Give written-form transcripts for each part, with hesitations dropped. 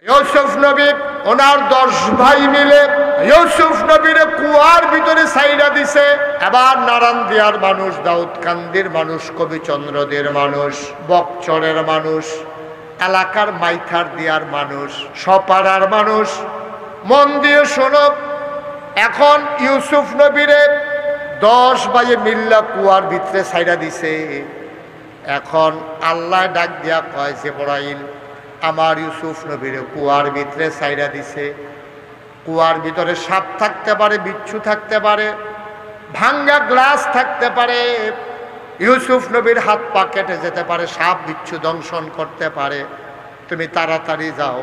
ইউসুফ নবী ওনার 10 ভাই মিলে ইউসুফ নবীর কুয়ার ভিতরে ছাইড়া দিছে। এবার নারায়ণদিয়ার মানুষ, দাউদকান্দির মানুষ, কবিচন্দ্রদের মানুষ, বকচরের মানুষ, এলাকার মাইথার দিয়ার মানুষ, সপাড়ার মানুষ, মন দিয়ে শোনো। এখন ইউসুফ নবীরে 10 ভাইয়ে মিল্লা কুয়ার ভিতরে ছাইড়া দিছে। এখন আল্লাহ ডাক দিয়া কয়, জিবরাইল আমার ইউসুফ নবীরে কুয়ার ভিতরে ছাইড়া দিছে। কুয়ার ভিতরে সাপ থাকতে পারে, বিচ্ছু থাকতে পারে, ভাঙ্গা গ্লাস থাকতে পারে, ইউসুফ নবীর হাত পা কেটে যেতে পারে, সাপ বিচ্ছু দংশন করতে পারে। তুমি তাড়াতাড়ি যাও,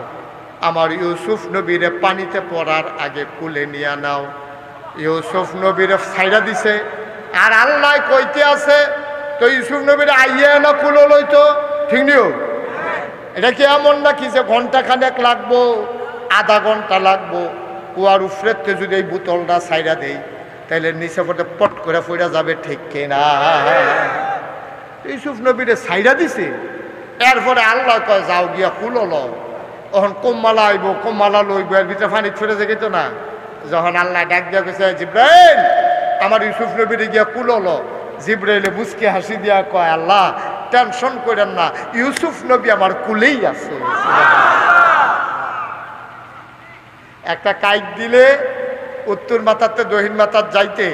আমার ইউসুফ নবীরে পানিতে পড়ার আগে কুলে নিয়ে নাও। ইউসুফ নবীরে ছাইড়া দিছে। আর আল্লাহ কইতে আছে, তো ইউসুফ নবীরে আইয়া না কুলো লইতো, ঠিক নিও। এটা কি এমন নাকি যে ঘন্টাখানেক লাগবো, আধা ঘন্টা লাগবো? কুয়ার উফরেতে যদি এই বোতলটা ছাইড়া দেই তাহলে নিচে পড়তে পট করে ফইরা যাবে, ঠিক কিনা? ইউসুফ নবীরে ছাইড়া দিছে। এরপরে আল্লাহ কয়, যাও গিয়া কুলো লও। তখন কোম্মালা আইব, কোম্মালা লইব, এর ভিতরে পানি ছড়ে যেত না। যখন আল্লাহ ডাক দিয়া গেছে, জিব্রাইল আমার ইউসুফ নবীরে গিয়া কুলো লো। জিব্রাইলে বুঝকে হাসি দিয়া কয়, আল্লাহ টেনশন করেন না, ইউসুফ নবী আমার কুলেই আছে। একটা কাইক দিলে উত্তর মাথাতে দক্ষিণ মাথার যাইতে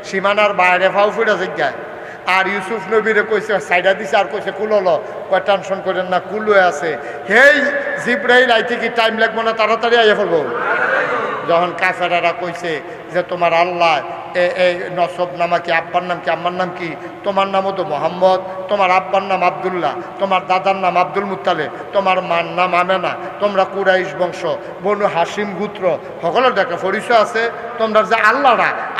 সীমানার বাইরে ফাউ ফিরা যায়। আর ইউসুফ নবীরে কইছে সাইডা দিছে, আর কইছে কুলো, কয় টেনশন করেন না, কুলো আছে। হেই জিব্রাইল আইতে কি টাইম লাগবো না, তাড়াতাড়ি আইয়া ফেলবো। যখন কাফেরারা কইছে যে তোমার আল্লাহ এই নসব নামা কি, আব্বার নাম কি, আম্মার নাম কি? তোমার নামও তো মোহাম্মদ, তোমার আব্বার নাম আবদুল্লাহ, তোমার দাদার নাম আব্দুল মুত্তালিব, তোমার মার নাম আমেনা, তোমরা কুরাইশ বংশ, বনু হাসিম গোত্র, সকলের একটা পরিচয় আছে। তোমরা যে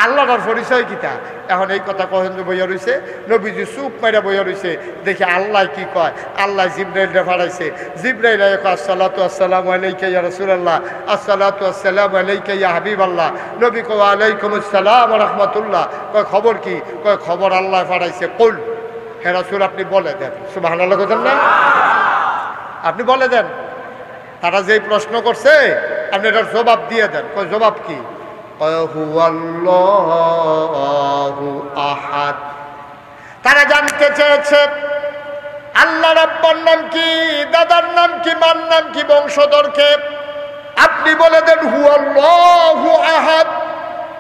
আল্লাহর পরিচয় কিতা? এখন এই কথা কহেন বইয়া রয়েছে। নবীজি চুপ মাইরা বইয়া রয়েছে। দেখি আল্লাহ কি কয়। আল্লাহ জিব্রাইলরে ফাড়াইছে। জিব্রাইল কয়, আসসালাতু আসসালামু আলাইকা ইয়া রাসূলুল্লাহ, আসসালাতু আসসালামু আলাইকা ইয়া হাবিবাল্লাহ। নবী কয়, ওয়ালাইকুম আসসালাম ওয়া রাহমাতুল্লাহ। কয় খবর কি? কয় খবর আল্লাহ ফাড়াইছে। কুল, হে রাসূল আপনি বলে দেন। সুবহানাল্লাহ কইতেন না? আপনি বলে দেন। তারা যেই প্রশ্ন করছে আপনি এটার জবাব দিয়ে দেন। কয় জবাব কি? হুয়াল্লাহু আহাদ। তারা জানতে চেয়েছে আল্লাহর আব্বার নাম কি, দাদার নাম কি, মার নাম কি, বংশধরকে। আপনি বলে দেন হুয়াল্লাহু আহাদ।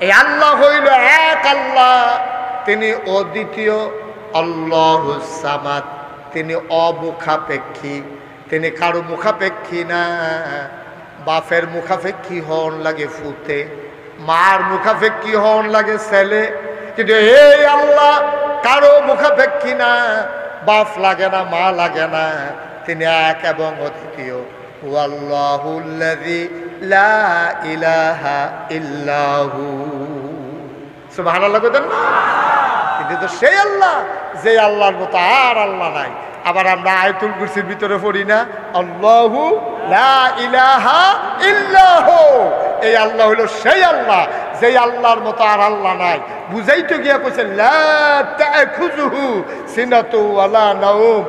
এই আল্লাহ হইল এক আল্লাহ, তিনি অদ্বিতীয়। আল্লাহুস সামাদ, তিনি অমুখাপেক্ষী, তিনি কারো মুখাপেক্ষী না। বাপের মুখাপেক্ষী হন লাগে ফুতে, মার মুখাপেক্ষী হন লাগে ছেলে, কিন্তু এই আল্লাহ কারো মুখাপেক্ষী না, বাপ লাগে না, মা লাগে না, তিনি এক এবং অদ্বিতীয়। ওয়াল্লাহুল্লাযী লা ইলাহা ইল্লাহু। সুবহানাল্লাহ কইতেন না? কিন্তু তো সেই আল্লাহ, যে আল্লাহর মতো আর আল্লাহ নাই। আবার আমরা আয়াতুল কুরসির ভিতরে পড়ি না, আল্লাহু লা ইলাহা ইল্লাহু। এই আল্লাহ হলো সেই আল্লাহ, যেই আল্লাহর মতো আর আল্লাহ নাই। বুঝাইতে গিয়া কইছে লা তাখুযুহু সিনাতু ওয়ালা নাওম।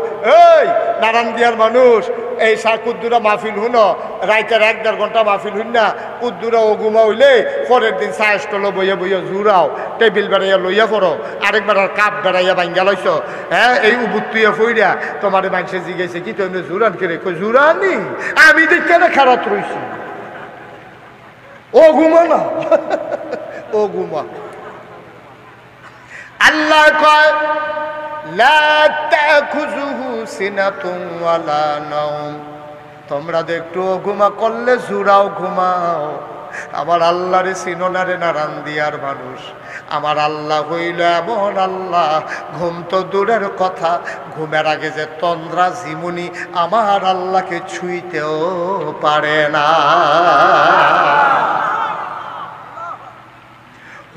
এই নারায়ণদিয়ার মানুষ, এই কুদ্দুরা মাহফিল হুনো, রাইতের 1-1.5 ঘন্টা মাহফিল হুন না, কুদ্দুরা ও ঘুমা হইলে পরের দিন চা স্টলে বইয়া বইয়া জুড়াও, টেবিল বেড়াইয়া লইয়া পড়ো, আরেকবার আর কাপ বেড়াইয়া ভাঙ্গা লইছ। হ্যাঁ, এই উবুত্তুইয়া ফইরা তোমার মানুষে জিজ্ঞাসা কি তুমি জুরান কেড়ে? কই জুরানি আমি দেখে না খারাপ রইছি। ও ঘুমা না, ও ঘুমা। আল্লাহ কয় লা তাখুযুহু সিনাতুন ওয়ালা নাওম। তোমরা তো একটু ঘুমা করলে জুরাও ঘুমাও। আমার আল্লাহরে চিনো না রে নারায়ণদিয়ার মানুষ। আমার আল্লাহ হইল এমন আল্লাহ, ঘুম তো দূরের কথা, ঘুমের আগে যে তন্দ্রা ঝিমুনি আমার আল্লাহকে ছুঁইতেও পারে না।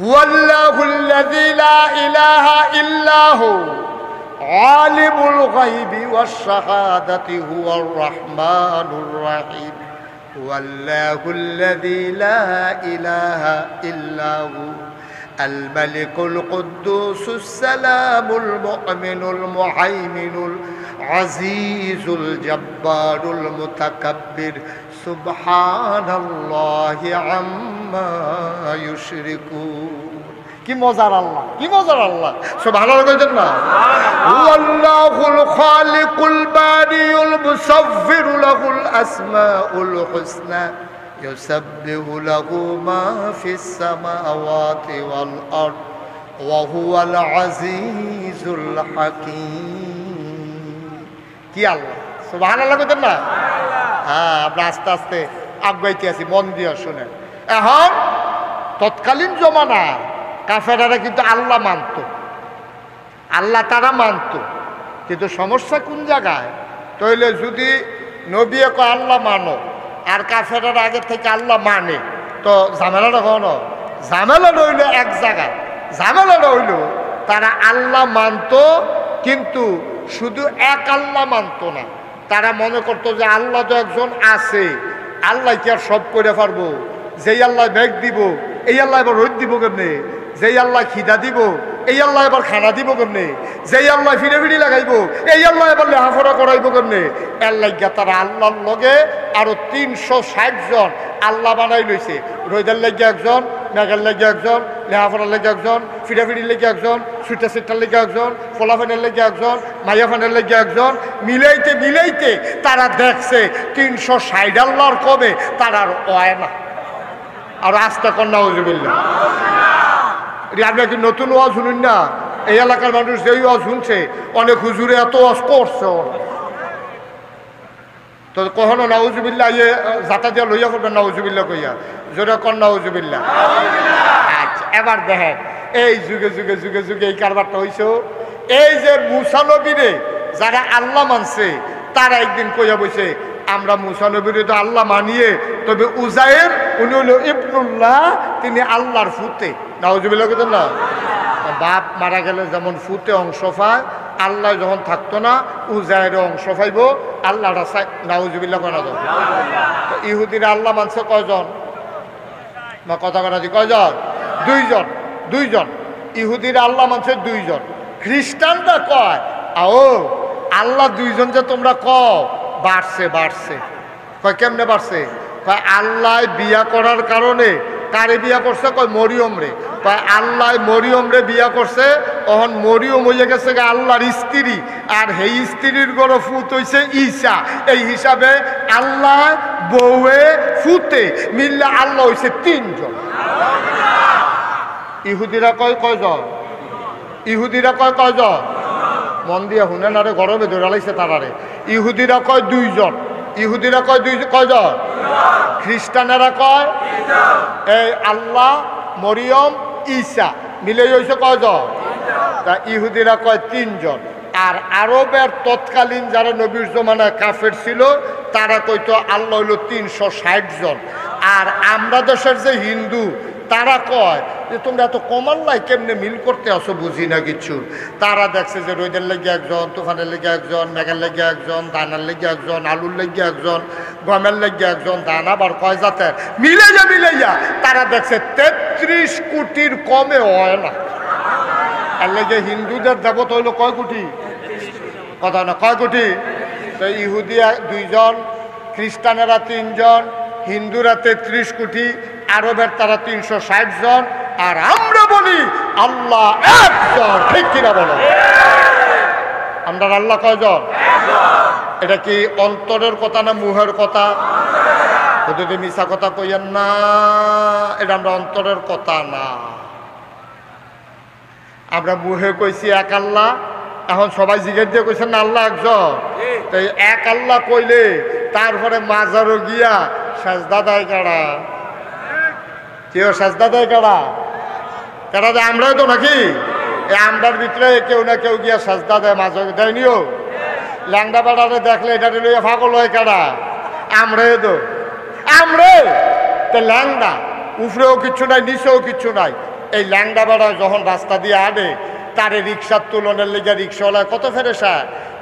হুয়াল্লাহুল্লাযী লা ইলাহা ইল্লাহু আলিমুল গায়বি ওয়াশ শাহাদাতি হুয়ার রাহমানুর রাহিম। হুয়াল্লাহুল্লাযী লা ইলাহা ইল্লাহু আল মালিকুল কুদ্দুসুস সালামুল মুমিনুল মুহাইমিনুল আজিজুল জব্বারুল মুতাকাব্বির সুবহানাল্লাহি আম্মা ইউশরিকুন। কি মজার আল্লাহ, কি মজার আল্লাহ। সুবহানাল্লাহ কইতেন না? আল্লাহুল খালিকুল বারিউল মুসাফফিরু লাহুল আসমাউল হুসনা ইউসাব্বিহু লাহু মা ফিস সামাওয়াতি ওয়াল আরদ ওয়া হুয়াল আজিজুল হাকীম। কি আল্লাহ, সুবহানাল্লাহ কইতেন না? হ্যাঁ, আমরা আস্তে আস্তে আগাইতে আছি, মন দিয়ে শুনেন। এখন তৎকালীন জমানা কাফেরারা কিন্তু আল্লাহ মানত, আল্লাহ তারা মানত, কিন্তু সমস্যা কোন জায়গায়? তাইলে যদি নবী কয় আল্লাহ মানো আর কাফেরারা আগে থেকে আল্লাহ মানে, তো ঝামেলাটা হলো, ঝামেলা রইল এক জায়গায়। ঝামেলা রইল তারা আল্লাহ মানত, কিন্তু শুধু এক আল্লাহ মানত না, তারা মনে করতো যে আল্লাহ তো একজন আছে, আল্লাহ কি আর সব করে পারবো? যেই আল্লাহ মেঘ দিব, এই আল্লাহ এবার রোদ দিব কেমনে? যেই আল্লাহ খিদা দিব, এই আল্লাহ এবার খানা দিব কেমনে? যেই আল্লাহ ফিরে ফিরি লাগাইবো, এই আল্লাহ এবার লেহাফড়া করাইবো কেমনে? এর লাগিয়া তারা আল্লাহর লগে আরো 360 জন আল্লাহ বানাই লইছে। রোদের লেগে একজন, মেঘের লেগে একজন, লেহাফড়ার লেগে একজন, ফিরাফিরির লেগে একজন, সুইটা সিটার লেগে একজন, ফলাফানের লেগে একজন, মাইয়াফানের লেগে একজন, মিলাইতে মিলাইতে তারা দেখছে 360 আল্লাহর কবে তারা আর হয় না। আর আস্তে কন্যা হুজুবিল্লাহ, আপনি কি নতুন ওয়াজ শুনুন না? এই এলাকার মানুষ যেই ওয়াজ শুনছে, অনেক হুজুরে এত ওয়াজ করছে, তো কখনো নাউজুবিল্লাহ ইয়ে জাতা দিয়া লইয়া করবেন নাউজুবিল্লাহ কইয়া, জোরে কন নাউজুবিল্লাহ। আচ্ছা, এবার দেখেন এই যুগে যুগে যুগে যুগে এই কারবারটা হইছে। এই যে মুসা নবীরে যারা আল্লাহ মানছে, তারা একদিন কইয়া বইছে আমরা মুসা নবীরে তো আল্লাহ মানিয়ে, তবে উজায়ের উনি হলো ইবনুল্লাহ, তিনি আল্লাহর ফুতে। নাউজুবিল্লাহ কইতেন না? বাপ মারা গেলে যেমন ফুতে অংশ পায়, আল্লাহ যখন থাকতো না উজায়ের অংশ পাইব, আল্লাহটা নাউজুবিল্লাহ করা যাবে। ইহুদিরা আল্লাহ মানছে কয়জন? বা কথা কথা দি কয়জন? 2 জন। 2 জন ইহুদিরা আল্লাহ মানছে 2 জন। খ্রিস্টানরা কয় আও আল্লাহ 2 জন যে তোমরা কও, বাড়ছে বাড়ছে। কয় কেমনে বাড়ছে? কয় আল্লাহ বিয়া করার কারণে, কারে বিয়া করছে? কয় মরিয়ম রে। কয় আল্লাহ মরিয়ম রে বিয়া করছে, তখন মরিয়ম হয়ে গেছে আল্লাহর স্ত্রী, আর সেই স্ত্রীর গড় ফুত হইছে ঈসা। এই হিসাবে আল্লাহ বউয়ে ফুতে মিললে আল্লাহ হইছে 3 জন। ইহুদিরা কয় কয়জন? ইহুদিরা কয় কয়জন? মন দিয়া শুনেন, আরে গরমে ধরে লাইছে তারারে। ইহুদিরা কয় 2 জন। ইহুদিরা কয় কয়জন? খ্রিস্টানেরা কয় এই আল্লাহ মরিয়ম ঈসা মিলে হয়েছে কয়জন? তা ইহুদিরা কয় 3 জন। আর আরবের তৎকালীন যারা নবীর জমানায় কাফের ছিল, তারা কইতো আল্লাহ হইল 360 জন। আর আমরা দেশের যে হিন্দু, তারা কয় যে তোমরা এত কমাল্লাই কেমনে মিল করতে আসো, বুঝি না কিছু। তারা দেখছে যে রোদের লেগে একজন, তুফানের লেগে একজন, মেঘের লেগে একজন, দানার লেগে একজন, আলুর লেগে একজন, গমের লেগে একজন, দানা আবার কয় জাতের মিলাইয়া তারা দেখছে 33 কোটির কমে হয় না। এর লেগে হিন্দুদের দেবতা হইলো কয় কোটি? কথা না, কয় কোটি? তো ইহুদিয়া 2 জন, খ্রিস্টানেরা 3 জন, হিন্দুরা 33 কোটি, আরবের তারা 360 জন, আর আমরা বলি আল্লাহ 1 জন। ঠিক কিনা বলো? আমরা আল্লাহ কয়জন? এটা কি অন্তরের কথা না মুহের কথা? যদি মিশা কথা কইয়েন না, এটা আমরা অন্তরের কথা না। আমরা মুহে কইছি এক আল্লাহ, এখন সবাই জিজ্ঞেস দিয়ে কইছেন না আল্লাহ একজন। তাই এক আল্লাহ কইলে তারপরে মাজারও গিয়া সাজদা দেয় কারা? কেউ সাজদা দেয় কারা? কারা দেয়? আমরাই তো নাকি? এই আমরার ভিতরে কেউ না কেউ গিয়া সাজদা দেয়, মাঝে দেয়নিও। ল্যাংডা বেড়ারে দেখলে এটা লইয়া ফাগল হয় কারা? আমরাই তো। আমরে তো ল্যাংডা, উপরেও কিচ্ছু নাই, নিচেও কিচ্ছু নাই। এই ল্যাংডা বেড়া যখন রাস্তা দিয়ে আনে, তারে রিক্সার তুলনের লেগে রিক্সাওয়ালায় কত ফেরেসা।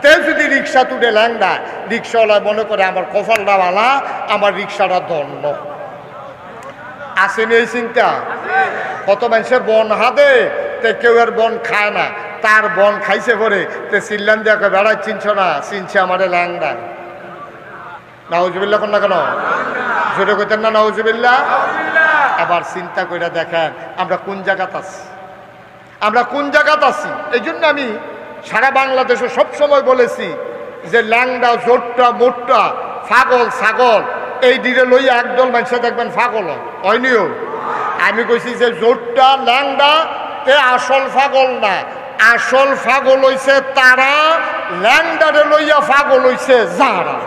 তে যদি রিক্সা তুলে ল্যাংডা, রিক্সাওয়ালায় মনে করে আমার কপালটা বালা, আমার রিক্সাটা ধন্য। আসেনি এই চিন্তা? কত মানুষের বন হাতে, তে কেউ এর বন খায় না, তার বন খাইছে পরে তে চিল্লান দিয়ে বেড়ায় চিনছ না, চিনছে আমারে ল্যাংডা। নাউজুবিল্লাহ কোন না কেন? জোরে কইতেন না নাউজুবিল্লাহ? এবার চিন্তা করে দেখেন আমরা কোন জায়গাত আছি, আমরা কোন জায়গাত আছি। এই জন্য আমি সারা বাংলাদেশে সবসময় বলেছি যে ল্যাংডা জোটটা মোটটা পাগল ছাগল এই দিকে লইয়া একদল মানুষে দেখবেন পাগল হয়নিও। আমি কইছি যে জোটটা ল্যাংডা এ আসল পাগল না, আসল পাগল হইছে তারা, ল্যাংডারে লইয়া পাগল হইছে যারা।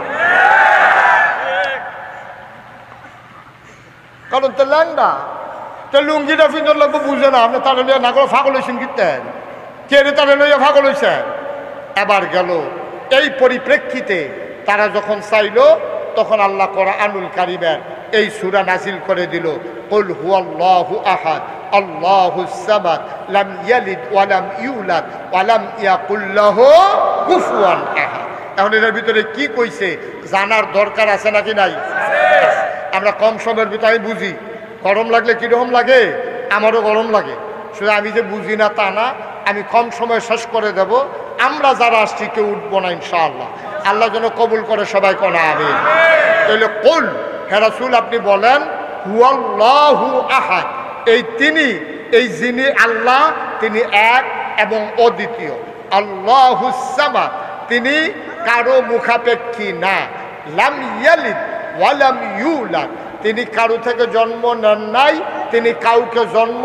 কারণ তো ল্যাংডা তো লুঙ্গিটা ফিন্দর লাগবো বুঝে না, আপনি তারা লইয়া না করে পাগল হয়েছেন কিনতেন কে রে তারা লইয়া পাগল হয়েছেন। এবার গেল এই পরিপ্রেক্ষিতে তারা যখন চাইল তখন আল্লাহ কোরআনুল কারীমের এই সূরা নাজিল করে দিল, কুল হুয়াল্লাহু আহাদ আল্লাহুস সামাদ লাম ইয়ালিদ ওয়া লাম ইউলাদ ওয়া লাম ইয়াকুল লাহু কুফুয়ান আহাদ। এখন এর ভিতরে কি কইছে জানার দরকার আছে নাকি নাই? আমরা কম সময়ের ভিতরে বুঝি, গরম লাগলে কিরকম লাগে? আমারও গরম লাগে, শুধু আমি যে বুঝি না তা না, আমি কম সময় শেষ করে দেব। আমরা যারা আসছি কেউ উঠবো না ইনশাআল্লাহ, আল্লাহ যেন কবুল করে সবাই কোনা আমিন। তাহলে কুল হে রাসূল আপনি বলেন হুয়াল্লাহু আহাদ, এই তিনি, এই যিনি আল্লাহ তিনি এক এবং অদ্বিতীয়। আল্লাহুস সামাদ তিনি কারো মুখাপেক্ষী না। লাম ইয়ালিদ ওয়া লাম ইউলাদ তিনি কারো থেকে জন্ম নেন নাই, তিনি কাউকে জন্ম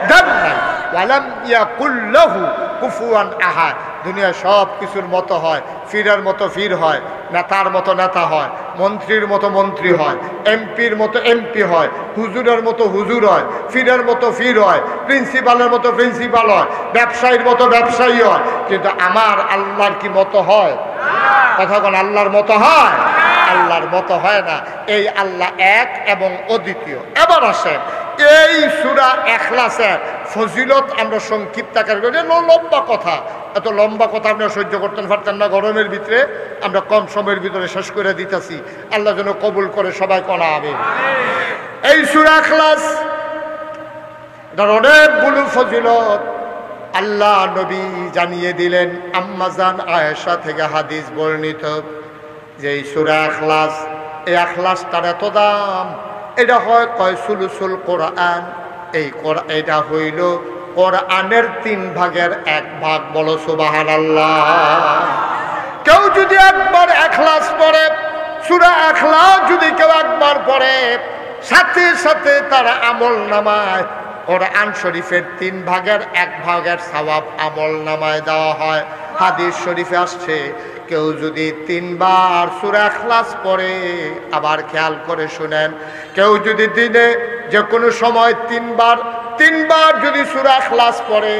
দেন নাই। ওয়া লাম ইয়াকুল লাহু কুফুয়ান আহাদ। দুনিয়া সব কিছুর মতো হয়, ফিরের মতো ফির হয়, নেতার মতো নেতা হয়, মন্ত্রীর মতো মন্ত্রী হয়, এমপির মতো এমপি হয়, হুজুরের মতো হুজুর হয়, ফিরের মতো ফির হয়, প্রিন্সিপালের মতো প্রিন্সিপাল হয়, ব্যবসায়ীর মতো ব্যবসায়ী হয়। কিন্তু আমার আল্লাহর কি মতো হয়? কথা কোন আল্লাহর মতো হয়? আল্লাহর মতো হয় না। এই আল্লাহ এক এবং অদ্বিতীয়। এবার আসেন এই সূরা ইখলাসের ফজিলত আমরা সংক্ষিপ্ত আকারে করি, লম্বা কথা, এত লম্বা কথা আপনারা সহ্য করতেন পারতেন না গরমের ভিতরে, আমরা কম সময়ের ভিতরে শেষ করে দিতেছি। আল্লাহ যেন কবুল করে সবাই কোনা আমিন। এই সূরা ইখলাস এটার অনেকগুলো ফজিলত আল্লাহ নবী জানিয়ে দিলেন। আম্মাজান আয়েশা থেকে হাদিস বর্ণিত যে এই সূরা ইখলাস, এই ইখলাসটার এত দাম, এটা হয় কয় সুলুসুল কোরআন। এই এটা হইল কোরআনের 3 ভাগের 1 ভাগ। বলো সুবহানাল্লাহ। কেউ যদি একবার ইখলাস পড়ে, সূরা ইখলাস যদি কেউ একবার পড়ে, সাথে সাথে তার আমল নামায় কোরআন শরীফের 3 ভাগের 1 ভাগের সওয়াব আমল নামায় দেওয়া হয়। হাদিস শরীফে আসছে কেউ যদি 3 বার সূরা ইখলাস পড়ে, আবার খেয়াল করে শুনেন, কেউ যদি দিনে যে কোনো সময় 3 বার যদি সূরা ইখলাস পড়ে,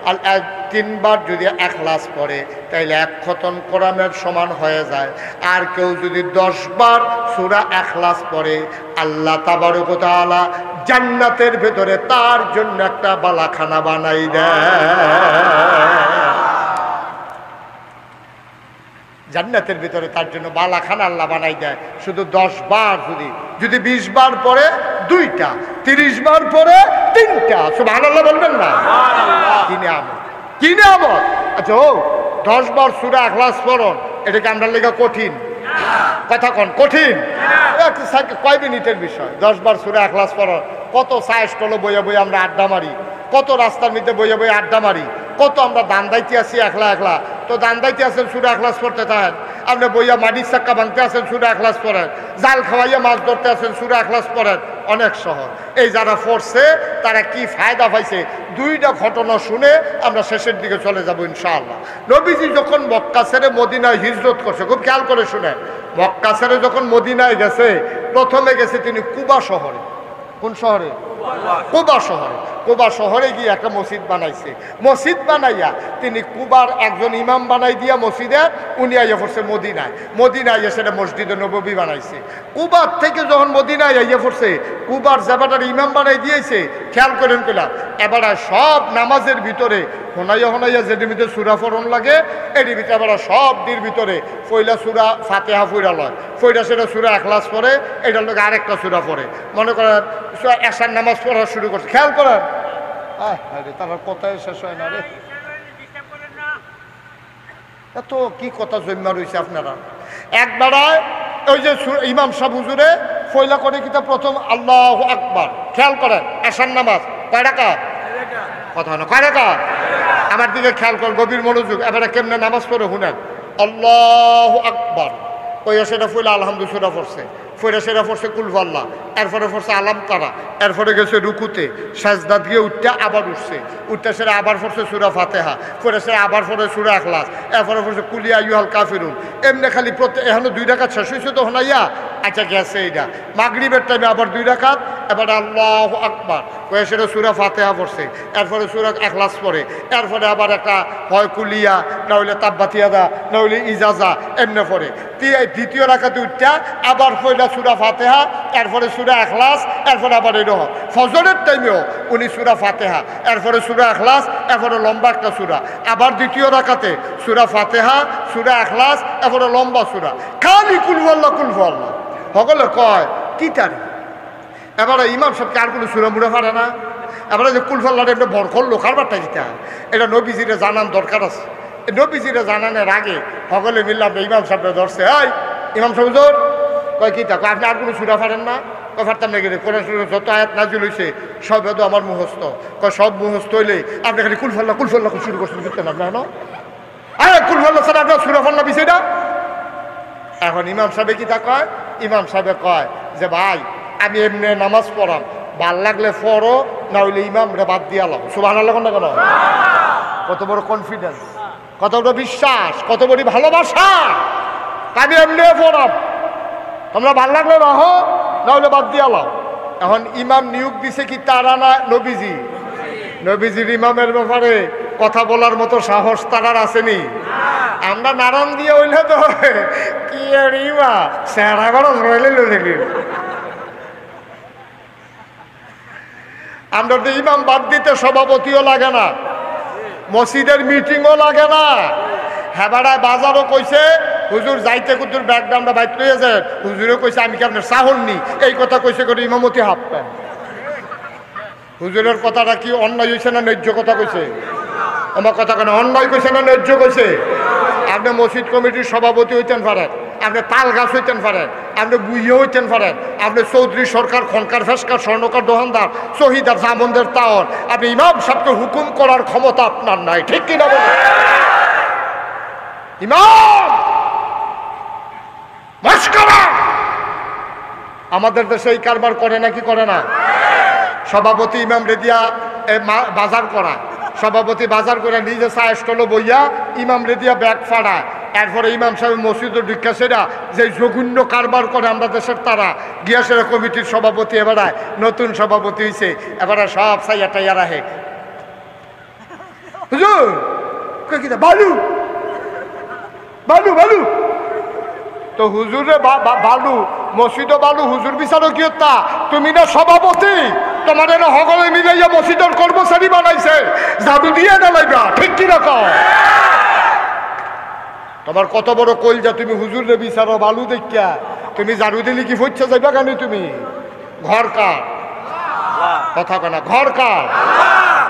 আর 3 বার যদি ইখলাস পড়ে, তাইলে 1 খতম কোরআনের সমান হয়ে যায়। আর কেউ যদি 10 বার সূরা ইখলাস পড়ে, আল্লাহ তাবারক ওয়া তাআলা জান্নাতের ভেতরে তার জন্য একটা বালাখানা বানাই দেয়। জান্নাতের ভিতরে তার জন্য বালাখানা আল্লাহ বানাই দেয়। শুধু 10 বার যদি 20 বার পরে 2টা, 30 বার পরে 3টা। সুবহানাল্লাহ বলবেন না? কি নিয়ামত, কি নিয়ামত। আচ্ছা ও 10 বার সূরা ইখলাস পড়ুন, এটা কি আমরা লেখা কঠিন? কথা কোন কঠিন? কয় মিনিটের বিষয় 10 বার সূরা ইখলাস পড়ুন। কত সাইজ টলো বইয়া বইয়া আমরা আড্ডা মারি, কত রাস্তার মধ্যে বইয়া বইয়া আড্ডা মারি, কত আমরা দান দাইতে আছি একলা একলা। তো দান দাইতে আছেন সূরা ইখলাস পড়তে থাকেন, আপনি বইয়া মাটির চাক্কা ভাঙতে আছেন সূরা ইখলাস পড়েন, জাল খাওয়াইয়া মাছ ধরতে আছেন সূরা ইখলাস পড়েন। অনেক সহজ। এই যারা পড়ছে তারা কি ফায়দা পাইছে 2টা ঘটনা শুনে আমরা শেষের দিকে চলে যাব ইনশাআল্লাহ। নবীজি যখন মক্কা ছেড়ে মদিনায় হিজরত করছে, খুব খেয়াল করে শুনেন, মক্কা ছেড়ে যখন মদিনায় গেছে, প্রথমে গেছে তিনি কুবা শহরে। কোন শহরে? কুবা শহরে। কুবা শহরে গিয়ে একটা মসজিদ বানাইছে। মসজিদ বানাইয়া তিনি কুবার একজন ইমাম বানাই দিয়া মসজিদে উনি আইয়া পড়ছে মদিনায়। মদিনায় আইয়া সেটা মসজিদে নববী বানাইছে। কুবার থেকে যখন মদিনায় আইয়া পড়ছে, কুবার জায়গাটার ইমাম বানাই দিয়েছে। খেয়াল করেন কিনা, এবার সব নামাজের ভিতরে হোনাইয়া হোনাইয়া যেটির ভিতরে সূরা পড়ন লাগে, এটির ভিতরে আবার সব দির ভিতরে পয়লা সূরা ফাতিহা পড়া লয়, পয়লা সেটা সূরা ইখলাস পড়ে, এটার লোক আরেকটা সূরা পড়ে। মনে করেন এশার নামাজ পড়া শুরু করছে, খেয়াল করেন, তার কথাই শেষ হয় না রে। এত কি কথা জন্মা রয়েছে আপনারা। একবার ওই যে ইমাম সাহেব হুজুরে পয়লা করে কিতা প্রথম আল্লাহু আকবার। খেয়াল করেন এশার নামাজ কয় রাকাত? কথা না কয় রাকাত? আমার দিকে খেয়াল করেন, গভীর মনোযোগ। এবারে কেমনে নামাজ পড়ে শুনেন। আল্লাহু আকবার ওই সেটা ফুলে আলহামদুলিল্লাহ পড়ছে, ফইরা সেরা পড়ছে কুলহু আল্লাহ, এরপরে পড়ছে আলাম তারা, এরপরে গেছে রুকুতে, সাজদা দিয়ে উঠতে আবার উঠছে, উঠতে সেরা আবার পড়ছে সূরা ফাতিহা, ফইরা সেরা আবার পড়ে সূরা ইখলাস, এরপরে পড়ছে কুল ইয়া আইয়ুহাল কাফিরুন। এমনি খালি এখনো 2 রাকাত শেষ হয়েছে তো হনাইয়া আচ্ছা গেছে এইটা। মাগরিবের টাইমে আবার 2 রাকাত, এবার আল্লাহু আকবার ওই সেটা সূরা ফাতিহা পড়ছে, এরপরে সূরা ইখলাস পড়ে, এরপরে আবার একটা হয় কুলিয়া, না হইলে তাব্বাতিয়াদা, না হইলে ইজাজা, এমনি পড়ে। দ্বিতীয় রাকাতে উঠটা আবার পয়লা সূরা ফাতিহা, এরপরে সূরা ইখলাস, এরপরে আবার এরকম। ফজরের টাইমেও উনি সূরা ফাতিহা, এরপরে সূরা ইখলাস, এরপরে লম্বা একটা সূরা, আবার দ্বিতীয় রাকাতে সূরা ফাতিহা, সূরা ইখলাস, এরপরে লম্বা সূরা, খালি কুলহু আল্লাহ কুলহু আল্লাহ। সকলে কয় কি তারি। এবারে ইমাম সাহেবকে আর কোনো সূরা মুড়া পারে না। এবারে যে কুলহু আল্লাহটা এমনি ভর করলো কারবারটা দিতে, এটা নবীজিরে জানান দরকার আছে। নবীজিরে জানানোর আগে সকলে মিললাম ইমাম সাহেবরা ধরছে, এই ইমাম সাহেব জোর কয় কি তা, আপনি আর কোনো সূরা পারেন না? কয় পারতাম না গেলে কোরআন শরীফে যত আয়াত নাজিল হয়েছে সব এত আমার মুখস্থ। কয় সব মুখস্থ হইলে আপনি খালি কুলহু আল্লাহ শুরু করছেন, বুঝতেন আপনার না? আরে কুলহু আল্লাহ স্যার আপনার সূরা পান না বিষয়টা। এখন ইমাম সাহেব কি তা কয়? ইমাম সাহেব কয় যে ভাই আমি এমনি নামাজ পড়াম, ভাল লাগলে পড়ো, না হইলে ইমাম রে বাদ দিয়ে আলাম। সুবহানাল্লাহ না কেন? কত বড় কনফিডেন্স, কত বড় বিশ্বাস, কত বড় ভালোবাসা। আমি এমনি পড়াম, তোমরা ভাল লাগলে রাহো, না হলে বাদ দিয়ে আলাম। এখন ইমাম নিয়োগ দিছে কি তারা না নবীজি? নবীজির ইমামের ব্যাপারে কথা বলার মতো সাহস তারার আসেনি। আমরা নারায়ণ দিয়ে হইলে তো কি ইমা সেরা খরচ রইলে দেখি আমরা তো ইমাম বাদ দিতে সভাপতিও লাগে না, মসজিদের মিটিংও লাগে না। হেবাড়ায় বাজারও কইছে হুজুর যাইতে কুতুর ব্যাগটা আমরা বাইর লইয়া যায়, হুজুরও কইছে আমি কি আপনার চাহল নি, এই কথা কইছে করে ইমামতি হাফ প্যান। হুজুরের কথাটা কি অন্যায় হয়েছে না ন্যায্য কথা কইছে? আমার কথা কেন অন্যায় কইছে না ন্যায্য কইছে? আপনি মসজিদ কমিটির সভাপতি হইতেন পারেন, আপনি তাল গাছ হইতেন পারেন, আপনি বুইয়ে হইতেন পারেন, আপনি চৌধুরী সরকার, খনকার, ফেসকার, স্বর্ণকার, দোকানদার, শহীদার, জামনদের তাওর, আপনি ইমাম সাহেবকে হুকুম করার ক্ষমতা আপনার নাই, ঠিক কিনা বলেন? ইমাম মাশকারা আমাদের দেশে এই কারবার করে নাকি করে না? সভাপতি ইমাম রেদিয়া বাজার করা, সভাপতি বাজার করে নিজে চা স্টলে বইয়া ইমাম রেদিয়া ব্যাগ ফাড়ায়, এরপরে ইমাম সাহেব মসজিদ ঢুকা সেরা যে জঘন্য কারবার করে আমরা দেশের তারা গিয়া সেরা কমিটির সভাপতি এবারে নতুন সভাপতি হয়েছে, এবারে সব সাইয়া টাইয়া রাখে হুজুর বালু বালু বালু তো হুজুরে বালু মসজিদ বালু হুজুর বিচারক কি তা তুমি না সভাপতি, তোমার না সকলে মিলাইয়া মসজিদের কর্মচারী বানাইছে, জাদু দিয়ে ডালাইবা, ঠিক কিরকম? তোমার কত বড় কইলজা, তুমি হুজুরে বিচারো বালু দেখিয়া, তুমি জাদু দিলে কি ফুটছে যাইবা কেন? তুমি ঘর কার কথা কেনা, ঘর কার?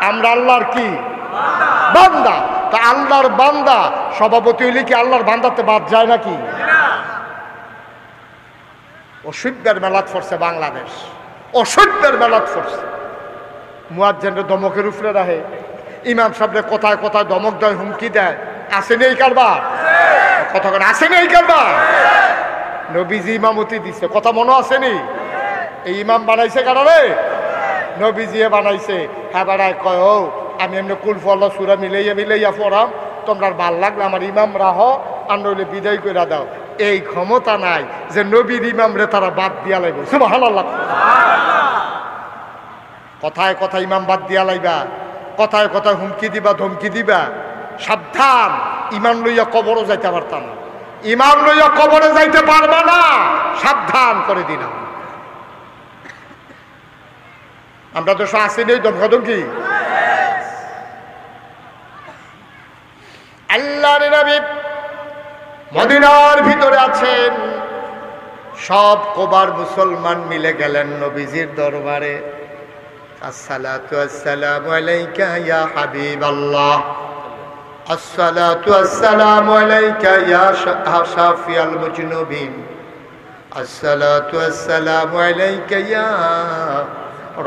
আমরা আল্লাহর কি বান্দা, তা আল্লাহর বান্দা সভাপতি হইলে কি আল্লাহর বান্দাতে বাদ যায় নাকি? অসভ্যের মেলাত পড়ছে বাংলাদেশ, অসভ্যের মেলাত পড়ছে। মুয়াজ্জিন দমকের উপরে রাখে, ইমাম সাহেবরে কথায় কথায় দমক দেয়, হুমকি দেয়, আসেনি এই কারবার? কথা কেন আসেনি এই কারবার? নবীজি ইমামতি দিচ্ছে, কথা মনে আসেনি? এই ইমাম বানাইছে কারণে নবীজি বানাইছে। হ্যাঁ বাড়ায় কয় ও আমি এমনি কুলহু আল্লাহ সূরা মিলাইয়া মিলাইয়া পড়াম, তোমরা ভাল লাগলে আমার ইমাম রাহ, আর নইলে বিদায় করে দাও। এই ক্ষমতা নাই যে নবীর ইমামরে তারা বাদ দিয়া লাইব। সুবহানাল্লাহ। কথায় কথা ইমাম বাদ দিয়া লাইবা, কথায় কথায় হুমকি দিবা, ধমকি দিবা, সাবধান। ইমাম লইয়া কবরও যাইতে পারতাম না, ইমাম লইয়া কবরে যাইতে পারবা না, সাবধান করে দিলাম। আমরা তো আসিনি ধমকাধমকি। আল্লাহর নবী মদিনার ভিতরে আছেন, সব কোবার মুসলমান মিলে গেলেন নবীজির দরবারে। আসসালাতু আসসালামু আলাইকা ইয়া হাবিবাল্লাহ, আসসালাতু আসসালামু আলাইকা ইয়া শাফিয়াল মুজনুবিন, আসসালাতু ওয়াসসালামু আলাইকা ইয়া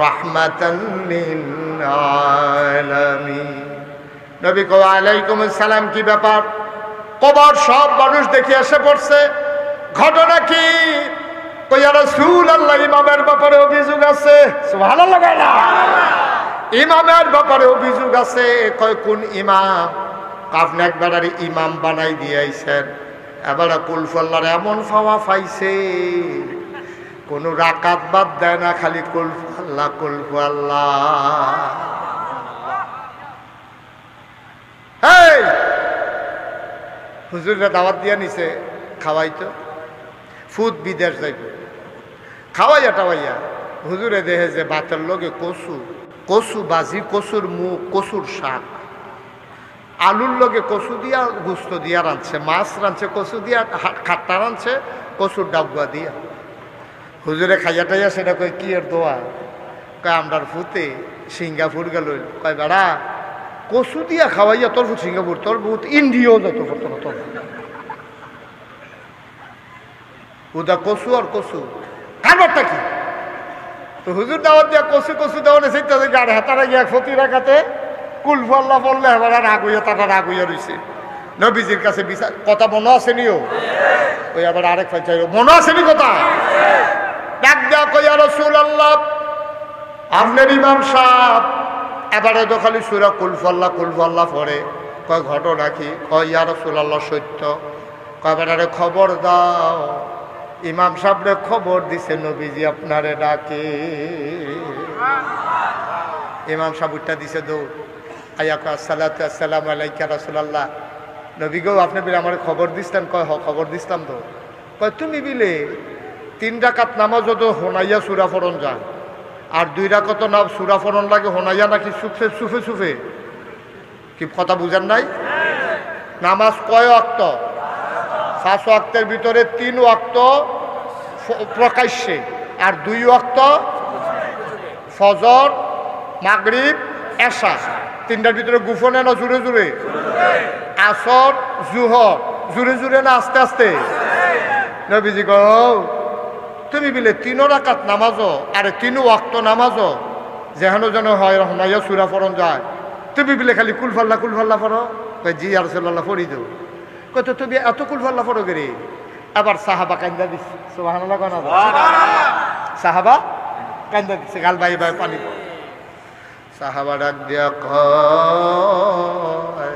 রাহমাতাল লিল আলামিন। নবী কো আলাইকুম আসসালাম। কি ব্যাপার? কবর সব মানুষ দেখে এসে পড়ছে। ঘটনা কি? কই ইয়া রাসূলুল্লাহ, ইমামের ব্যাপারে অভিযোগ আছে। সুবহানাল্লাহ। ইমামের ব্যাপারে অভিযোগ আছে। কয় কোন ইমাম? আপনি একবার ইমাম বানাই দিয়েছেন, এবার কুলফল্লার এমন ফাওয়া পাইছে, কোন রাকাত বাদ দেয় না, খালি কুলফল্লাহ কুলফল্লাহ। এই হুজুররা দাওয়াত দিয়া নিছে, খাওয়াইতো। ফুদ বিদেশ যাইব, খাওয়াইয়া টাওয়াইয়া হুজুরে দেহে যে ভাতের লগে কচু, কচু বাজি, কচুর মুখ, কচুর শাক, আলুর লগে কচু দিয়া গুস্ত দিয়া রাঁধছে, মাছ রাঁধছে কচু দিয়া, খাট্টা রাঁধছে কচুর ডাব্বা দিয়া। হুজুরে খাইয়া টাইয়া সেটা কয় কি এর দোয়া? কয় আমরার ফুতে সিঙ্গাপুর গেল। কয় বেড়া কচু দিয়া খাওয়াইয়া তোর ফুট সিঙ্গাপুর, তোর বহুত ইন্ডিয়াও যত তোর উদা কচু আর কচু কারবারটা কি? তো হুজুর দাওয়াত দিয়া কচু কচু দেওয়া চিন্তা গাড়ি হাতারা গিয়া ক্ষতি রাখাতে কুলফল্লা পড়লে এবার রাগ হইয়া, তারা রাগ হইয়া রয়েছে। নবীজির কাছে বিচার কথা মনে আসেনিও? ওই আবার আরেক ফাই চাই মনে আসেনি কথা? ডাক দেয়া কই ইয়া রাসূলুল্লাহ, আপনার ইমাম সাহেব এবারে তো খালি সূরা কুলফল্লা কুলফল্লা পড়ে। কয় ঘটনা কি? কয় ইয়া রাসূলুল্লাহ সত্য। কয় বেটারে খবর দাও, ইমাম সাহেবরে খবর দিছে নবীজি আপনারে ডাকে। ইমাম সাহেব উঠটা দিছে দৌড় আইয়া কয় আসসালাতু আসসালামু আলাইকা রাসূলুল্লাহ। নবী গো আপনি বিলে আমার খবর দিচ্ছেন? কয় হ খবর দিছিলাম তো। কয় তুমি বিলে 3 রাকাত নামাজও তো হোনাইয়া সূরা ফরন যায়, আর 2 রাকাত না সূরা ফরন লাগে হোনাইয়া নাকি সুফে সুফে সুফে? কি কথা বুঝেন নাই? নামাজ কয় ওয়াক্ত? 5 ওয়াক্তের ভিতরে 3 ওয়াক্ত প্রকাশ্যে, আর 2 ওয়াক্ত ফজর, মাগরিব, এশা। 3টার ভিতরে গুফনে না জুড়ে জুড়ে? আসর, জুহর জুড়ে জুড়ে না আস্তে আস্তে? নবীজি গো তুমি বিলে 3 রাকাত নামাজও আর 3 ওয়াক্ত নামাজও যেন যেন হয় রহমাইয়া সূরা ফরন যায়, তুমি বিলে খালি কুলফাল্লা কুলফাল্লা পড়ো? কই জি ইয়া রাসূলুল্লাহ পড়ি দেও। কই তো তুমি এত কুলফাল্লা পড়ো গেরে? আবার সাহাবা কান্দা দিচ্ছে। সুবহানাল্লাহ কোন সাহাবা কান্দা দিচ্ছে, গাল বাই বাই পানি। সাহাবা ডাক দিয়া কয়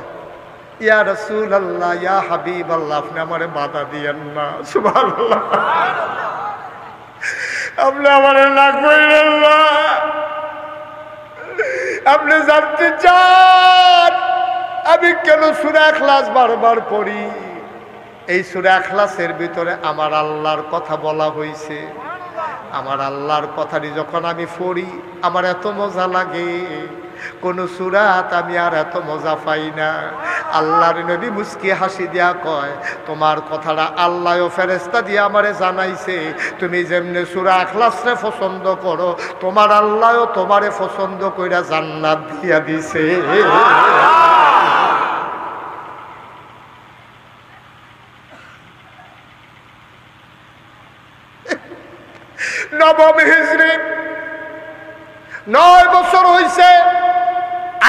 ইয়া রাসূলুল্লাহ, ইয়া হাবিবাল্লাহ, আপনি আমারে বাধা দিয়েন না। সুবহানাল্লাহ। আপনি আমারে না কইলেন না। আপনি জানতে চান আমি কেন সূরা ইখলাস বারবার পড়ি? এই সূরা ইখলাসের ভিতরে আমার আল্লাহর কথা বলা হয়েছে। আমার আল্লাহর কথাটি যখন আমি পড়ি আমার এত মজা লাগে, কোন সূরাত আমি আর এত মজা পাই না। আল্লাহর নবী মুস্কি হাসি দিয়া কয় তোমার কথাটা আল্লাহ ও ফেরেশতা দিয়ে আমারে জানাইছে, তুমি যেমনে সূরা ইখলাসরে পছন্দ করো তোমার আল্লাহও তোমারে পছন্দ কইরা জান্নাত দিয়া দিছে। নবম হিজরি 9 বছর হইছে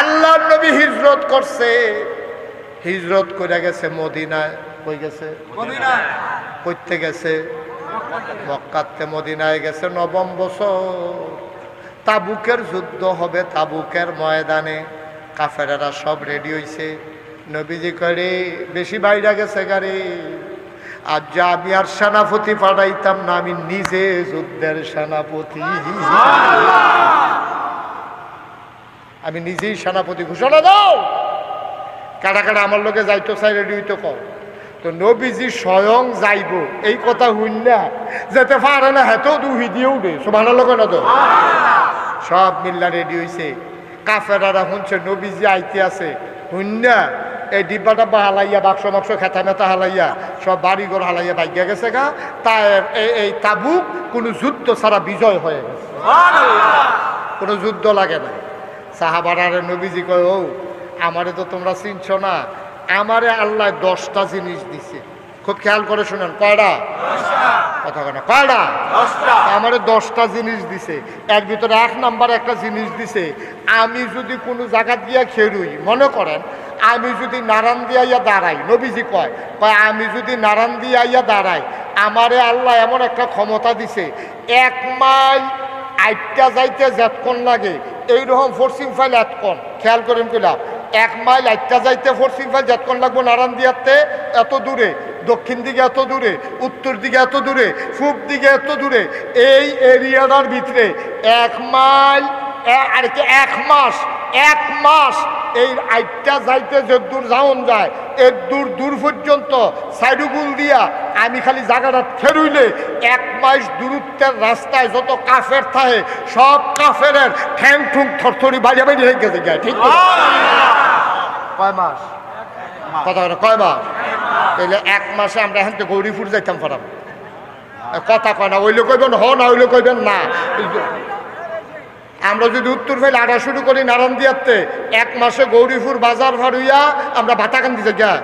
আল্লাহর নবী হিজরত করছে। হিজরত করে গেছে মদিনায়। কই গেছে? মদিনায়। কইতে গেছে? মক্কাতে মদিনায় গেছে। 9ম বছর তাবুকের যুদ্ধ হবে, তাবুকের ময়দানে কাফেরেরা সব রেডি হইছে। নবীজি করে বেশি বাইরে গেছে গাড়ি, আর যা আমি আর সেনাপতি পাঠাইতাম না, আমি নিজে যুদ্ধের সেনাপতি, আমি নিজেই সেনাপতি। ঘোষণা দাও কারা কারা আমার লোকে যাইতো চাই রেডি হইতো কম। তো নবীজি স্বয়ং যাইব এই কথা শুনলা যেতে পারে না, হেতেও দুহি দিয়েও দে। সুবহানাল্লাহ না তো? সব মিল্লা রেডি হইছে। কাফেরারা শুনছে নবীজি আইতে আছে, শুননা এই ডিব্বাটা হালাইয়া বাক্স বাক্স খেতা মেতা হালাইয়া সব বাড়িঘর হালাইয়া বাইগা গেছে গা। তাই এই তাবুক কোনো যুদ্ধ ছাড়া বিজয় হয়ে গেছে, কোনো যুদ্ধ লাগে না। সাহাবারা নবীজি কয় ও আমারে তো তোমরা চিনছ না, আমারে আল্লাহ 10টা জিনিস দিছে। খুব খেয়াল করে শুনেন, কয়টা কথা কেন, কয়টা? আমার 10টা জিনিস দিছে, এর ভিতরে 1 নাম্বার একটা জিনিস দিছে, আমি যদি কোনো জায়গা দিয়া খেরুই, মনে করেন আমি যদি নারান দিয়া ইয়া দাঁড়াই, নবীজি কয় আমি যদি নারান দিয়া ইয়া দাঁড়াই, আমারে আল্লাহ এমন একটা ক্ষমতা দিছে, 1 মাইল আইটা যাইতে যতক্ষণ লাগে এইরকম ফোর্সিং ফাইল এতক্ষণ, খেয়াল করেন কিলাম, 1 মাইল আইটা যাইতে ফোর্সিং ফাইল যতক্ষণ লাগবো নারান দিয়াতে এত দূরে, দক্ষিণ দিকে এত দূরে, উত্তর দিকে এত দূরে, পূব দিকে এত দূরে, এই এরিয়াটার ভিতরে 1 মাইল আর কি 1 মাস এই আইটা যাইতে যে দূর যাওন যায়, এর দূর পর্যন্ত সাইডুগুল দিয়া আমি খালি জায়গাটা ফেরুইলে 1 মাইল দূরত্বের রাস্তায় যত কাফের থাকে সব কাফের ঠ্যাং ঠুং থরথরি বাড়িয়ে বাড়িয়ে রেখে গেছে, ঠিক কয় মাস কথা বলে, কয় মাস? তাহলে 1 মাসে আমরা এখান থেকে গৌরীপুর যাইতাম পারাম, কথা কয় না, ওইলে কইবেন হ না, ওইলে কইবেন না। আমরা যদি উত্তর ফেলে আড়া শুরু করি নারায়ণ দিয়াতে, 1 মাসে গৌরীপুর বাজার ভার হইয়া আমরা ভাতাকান্দি যাই,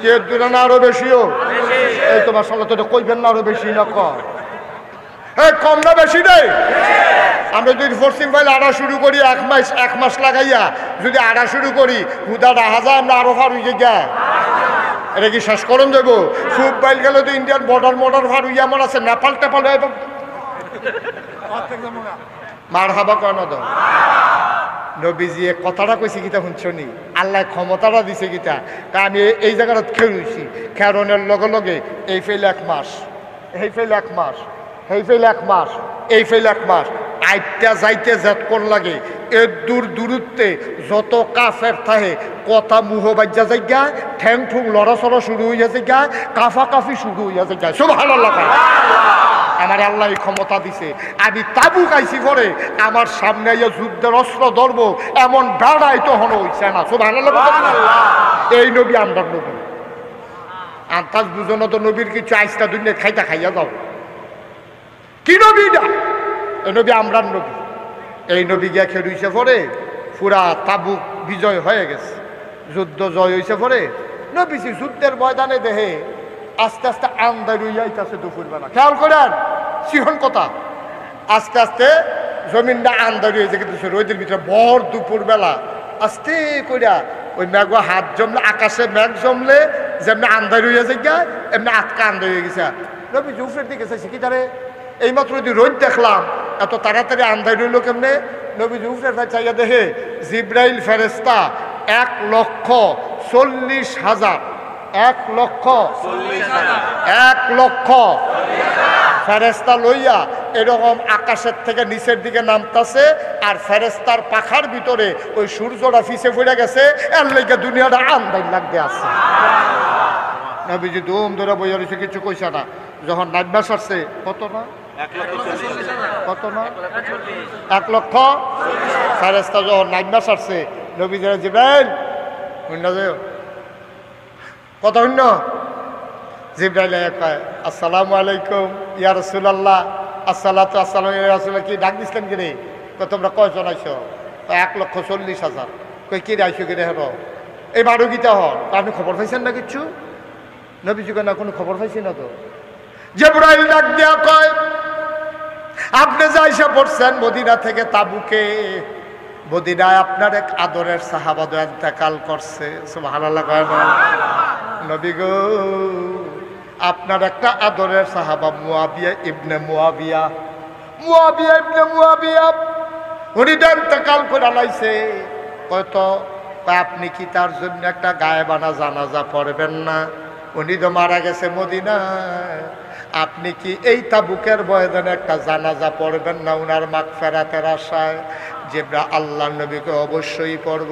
কে দূরে না আরো বেশিও? এই তোমার সঙ্গে তো কইবেন না আরো বেশি না কম? কম না বেশি নেই? আমরা যদি ফোর্সিং ফাইল আড়া শুরু করি 1 মাস লাগাইয়া যদি আড়া শুরু করি, হুদা রাহা যায় আমরা আরো ভার হইয়া গা, এটা কি শেষ করুন যাবো? ফুট বাইল গেলে তো ইন্ডিয়ান বর্ডার ভার হইয়া আমার আছে, নেপাল টেপাল মার হাবা কয় না তো। নবীজি কথাটা কইছে কিতা শুনছনি, আল্লাহ ক্ষমতাটা দিছে কিতা, তা আমি এই জায়গাটা খেয়েছি, খেরনের লগে লগে এই ফেল 1 মাস, এই ফেল 1 মাস, এই ফেল 1 মাস, এই ফেল 1 মাস, আইটা যাইতে যতক্ষণ লাগে এর দূরত্বে যত কাফের থাকে কথা মুহ বাজ্যা যাইগা, ঠ্যাং ঠুং লড়াচড়া শুরু হইয়া যাইগা, কাফাকাফি শুরু হইয়া যাইগা, সুবহানাল্লাহ। আমার আল্লাহ এই ক্ষমতা দিছে, আমি তাবুক আইছি পরে আমার সামনে যুদ্ধের অস্ত্র ধরব এমন বেড়াই তখন হইছে না, সুবহানাল্লাহ। এই নবী আমরা নবী, আন্তাজ বুঝনো তো নবীর কিছু আইসটা দুনিয়া খাইয়া যাও, কি নবী না? এই নবী আমরা নবী, এই নবী গিয়া খেলুইছে পরে পুরা তাবুক বিজয় হয়ে গেছে, যুদ্ধ জয় হয়েছে পরে নবীজি যুদ্ধের ময়দানে দেহে আস্তে আস্তে আন্দার হইয়াইতেছে দুপুরবেলা, খেয়াল করেন সিহন কথা, আস্তে আস্তে জমিনটা আন্দার হয়েছে, কিন্তু রোদের ভিতরে ভর দুপুরবেলা আস্তে কইরা ওই মেঘ হাত জমলে, আকাশে মেঘ জমলে যেমনি আন্দার হইয়া যায় এমনি আটকা আন্দার হয়ে গেছে। নবীজি উপরের দিকে চাইছে কি তারে, এইমাত্র যদি রোদ দেখলাম এত তাড়াতাড়ি আন্দার হইল কেমনে? নবীজি উপরের চাইয়া দেখে জিব্রাইল ফেরেস্তা 1,40,000 ফেরেস্তা লইয়া এরকম আকাশের থেকে নিচের দিকে নামতাছে, আর ফেরেস্তার পাখার ভিতরে ওই সূর্যটা ফিসে পড়ে গেছে, এর লেগে দুনিয়াটা আন্দাজ লাগতে আছে। নবীজি দুম ধরে বইয়া রয়েছে, কিছু কইসা না। যখন নাইবাস আসছে কত না, 1 লক্ষ ফেরেস্তা যখন নাইবাস আসছে, নবীজি জিব্রাইল কত শূন্য, জিব্রাইল কয় আসসালামু আলাইকুম ইয়া রাসূলুল্লাহ, আসসালাতু আসসালামু ইয়া রাসূলুল্লাহ। কি ডাক দিছিলেন কি রে? তোমরা কয়জন আইছো? 1,40,000। কই কি রে আইছো কি রে? হলো এই বারো গীতা হন, আপনি খবর পাইছেন না কিচ্ছু? নবীজি কয় না, কোনো খবর পাইছি না তো। জিব্রাইল ডাক দিয়া কয় আপনি যে আইসা পড়ছেন মদিনা থেকে তাবুকে, মদিনায় আপনার এক আদরের সাহাবা ইন্তেকাল করছে, সুবহানাল্লাহ। নবী গো, আপনার একটা আদরের সাহাবা মুয়াবিয়া ইবনে মুয়াবিয়া উনি ইন্তেকাল করে লাইছে। কয়তো আপনি কি তার জন্য একটা গায়েবানা জানাজা পড়বেন না? উনি তো মারা গেছে মদিনায়, আপনি কি এই তাবুকের ময়দানে একটা জানাজা পড়বেন না উনার মাগফিরাতের আশায়? জিব্রাইল আল্লাহ নবীকে অবশ্যই পড়ব।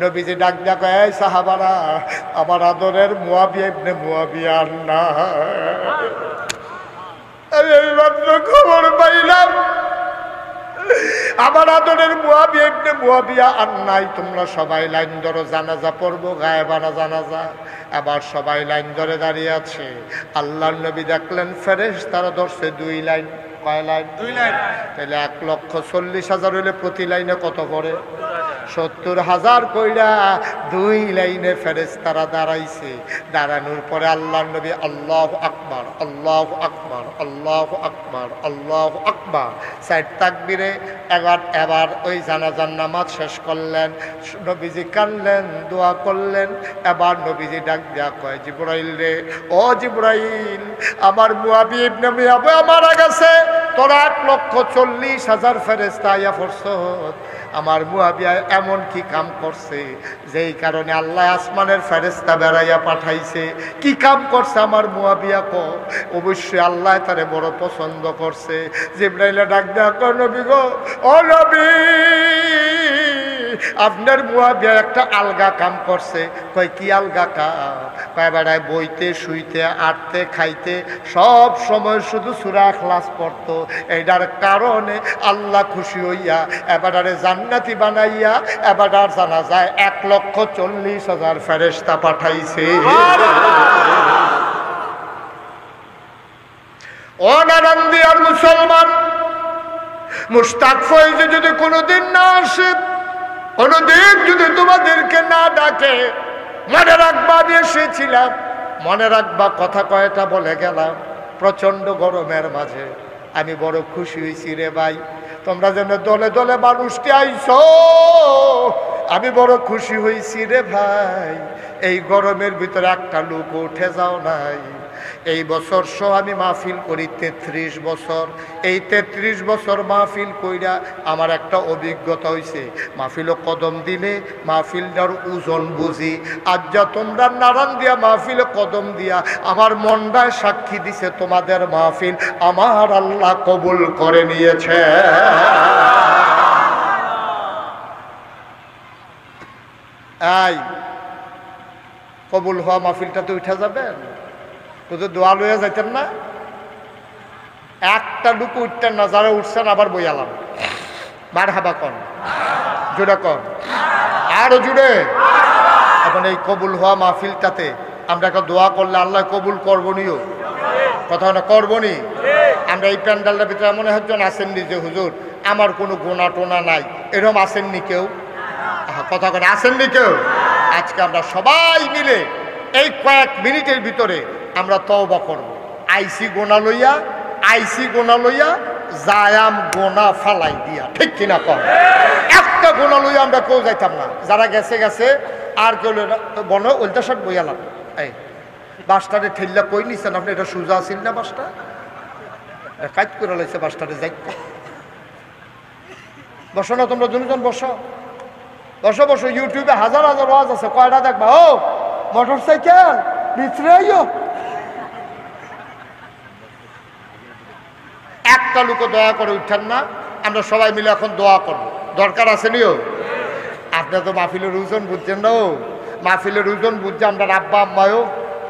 নবীজি ডাক ডাক, এই সাহাবারা, আমার আদরের মুয়াবিয়া ইবনে মুয়াবিয়া না, এই মাত্র খবর পাইলাম আমার আদরের মুয়াবিয়া ইবনে মুয়াবিয়া আর নাই। তোমরা সবাই লাইন ধরো, জানাজা পড়বো, গায়েবানা জানাজা। আবার সবাই লাইন ধরে দাঁড়িয়ে আছে। আল্লাহর নবী দেখলেন ফেরেশতারা ধরছে 2 লাইন। কয় লাইন? 2 লাইন। তাহলে 1,40,000 হইলে প্রতি লাইনে কত পড়ে? 70,000 কইরা 2 লাইনে ফেরেশতারা দাঁড়াইছে। দাঁড়ানোর পরে আল্লাহর নবী আল্লাহু আকবার, আল্লাহু আকবার, আল্লাহু আকবার, আল্লাহু আকবার 4 তাকবীরে এবার ওই জানাজার নামাজ শেষ করলেন। নবীজি কাঁদলেন, দোয়া করলেন। এবার নবীজি ডাক দেয়া কয়, জিবরাইল রে, ও জিবরাইল, আমার মুয়াবি ইবনে মিয়াবে মারা গেছে, তোরা 1,40,000 ফেরেশতা আইয়া পড়ছত। আমার মুয়াবিয়া এমন কি কাম করছে যেই কারণে আল্লাহ আসমানের ফেরেশতা বেড়াইয়া পাঠাইছে? কি কাম করছে আমার মুয়াবিয়া? অবশ্যই আল্লাহ তারে বড় পছন্দ করছে। জিবরাইল ডাক দেয়া কয়, নবী গো, ও নবী, আপনার মুয়াবিয়া একটা আলগা কাম করছে। কয় কি আলগা কাম? কয় বেড়ায় বইতে, শুইতে, আটতে, খাইতে সব সময় শুধু সূরা ইখলাস পড়তো। এইটার কারণে আল্লাহ খুশি হইয়া এবারে জান্নাতি বানাইয়া এবার জানা যায় 1,40,000 ফেরেশতা পাঠাইছে। ও নারায়ণ মুসলমান, মুশতাক ফয়েজ যদি কোনোদিন না আসে, কোনোদিন যদি তোমাদেরকে না ডাকে, মনে রাখবা আমি এসেছিলাম, মনে রাখবা কথা কয়টা বলে গেলাম। প্রচন্ড গরমের মাঝে আমি বড় খুশি হয়েছি রে ভাই, তোমরা যেন দলে দলে মানুষকে আইছো, আমি বড় খুশি হয়েছি রে ভাই। এই গরমের ভিতরে একটা লোক উঠে যাও নাই। এই বছর সহ আমি মাহফিল করি 33 বছর। এই 33 বছর মাহফিল কইরা আমার একটা অভিজ্ঞতা হয়েছে, মাহফিলও কদম দিলে মাহফিলটার ওজন বুঝি। আজ যা তোমরা নারায়ণ দিয়া মাহফিলে কদম দিয়া আমার মনটায় সাক্ষী দিছে তোমাদের মাহফিল আমার আল্লাহ কবুল করে নিয়েছে। এই কবুল হওয়া মাহফিলটাতে উঠা যাবেন, শুধু দোয়া লইয়া যাইতেন না, একটা লুকু উঠতেন না, যারা উঠছেন আবার বইয়ালাম মারহাবা কন, জুড়ে কন, আরো জুড়ে। এখন এই কবুল হওয়া মাহফিলটাতে আমরা একটা দোয়া করলে আল্লাহ কবুল করবনিও, কথা না করবনি। আমরা এই প্যান্ডালটার ভিতরে মনে হচ্ছেন আসেননি যে হুজুর আমার কোনো গোনা টোনা নাই, এরকম আসেননি কেউ? কথা করে আসেননি কেউ? আজকে আমরা সবাই মিলে এই কয়েক মিনিটের ভিতরে আমরা তওবা করব। আইসি গোনা লইয়া জায়াম গোনা ফালাই দিয়া, ঠিক কিনা কম? একটা গোনা লইয়া আমরা কেউ যাইতাম না, যারা গেছে গেছে, আর কেউ বনো উল্টা শার্ট বইয়ালাম। এই বাসটারে ঠেললা কই নিছেন আপনি? এটা সোজা আসিল না, বাসটা কাজ করে লাইছে, বাসটারে যাইতে বসো না তোমরা দুজন, বসো বসো বসো। ইউটিউবে হাজার হাজার ওয়াজ আছে, কয়টা দেখবা? ও মোটর সাইকেল ভিতরে আইও। একটা লোক দয়া করে উঠেন না, আমরা সবাই মিলে এখন দোয়া করব, দরকার আছে নিও। আপনার তো মাহফিলের ওজন বুঝছেন না, মাহফিলের ওজন বুঝছে আমরা আব্বা আম্মায়ও,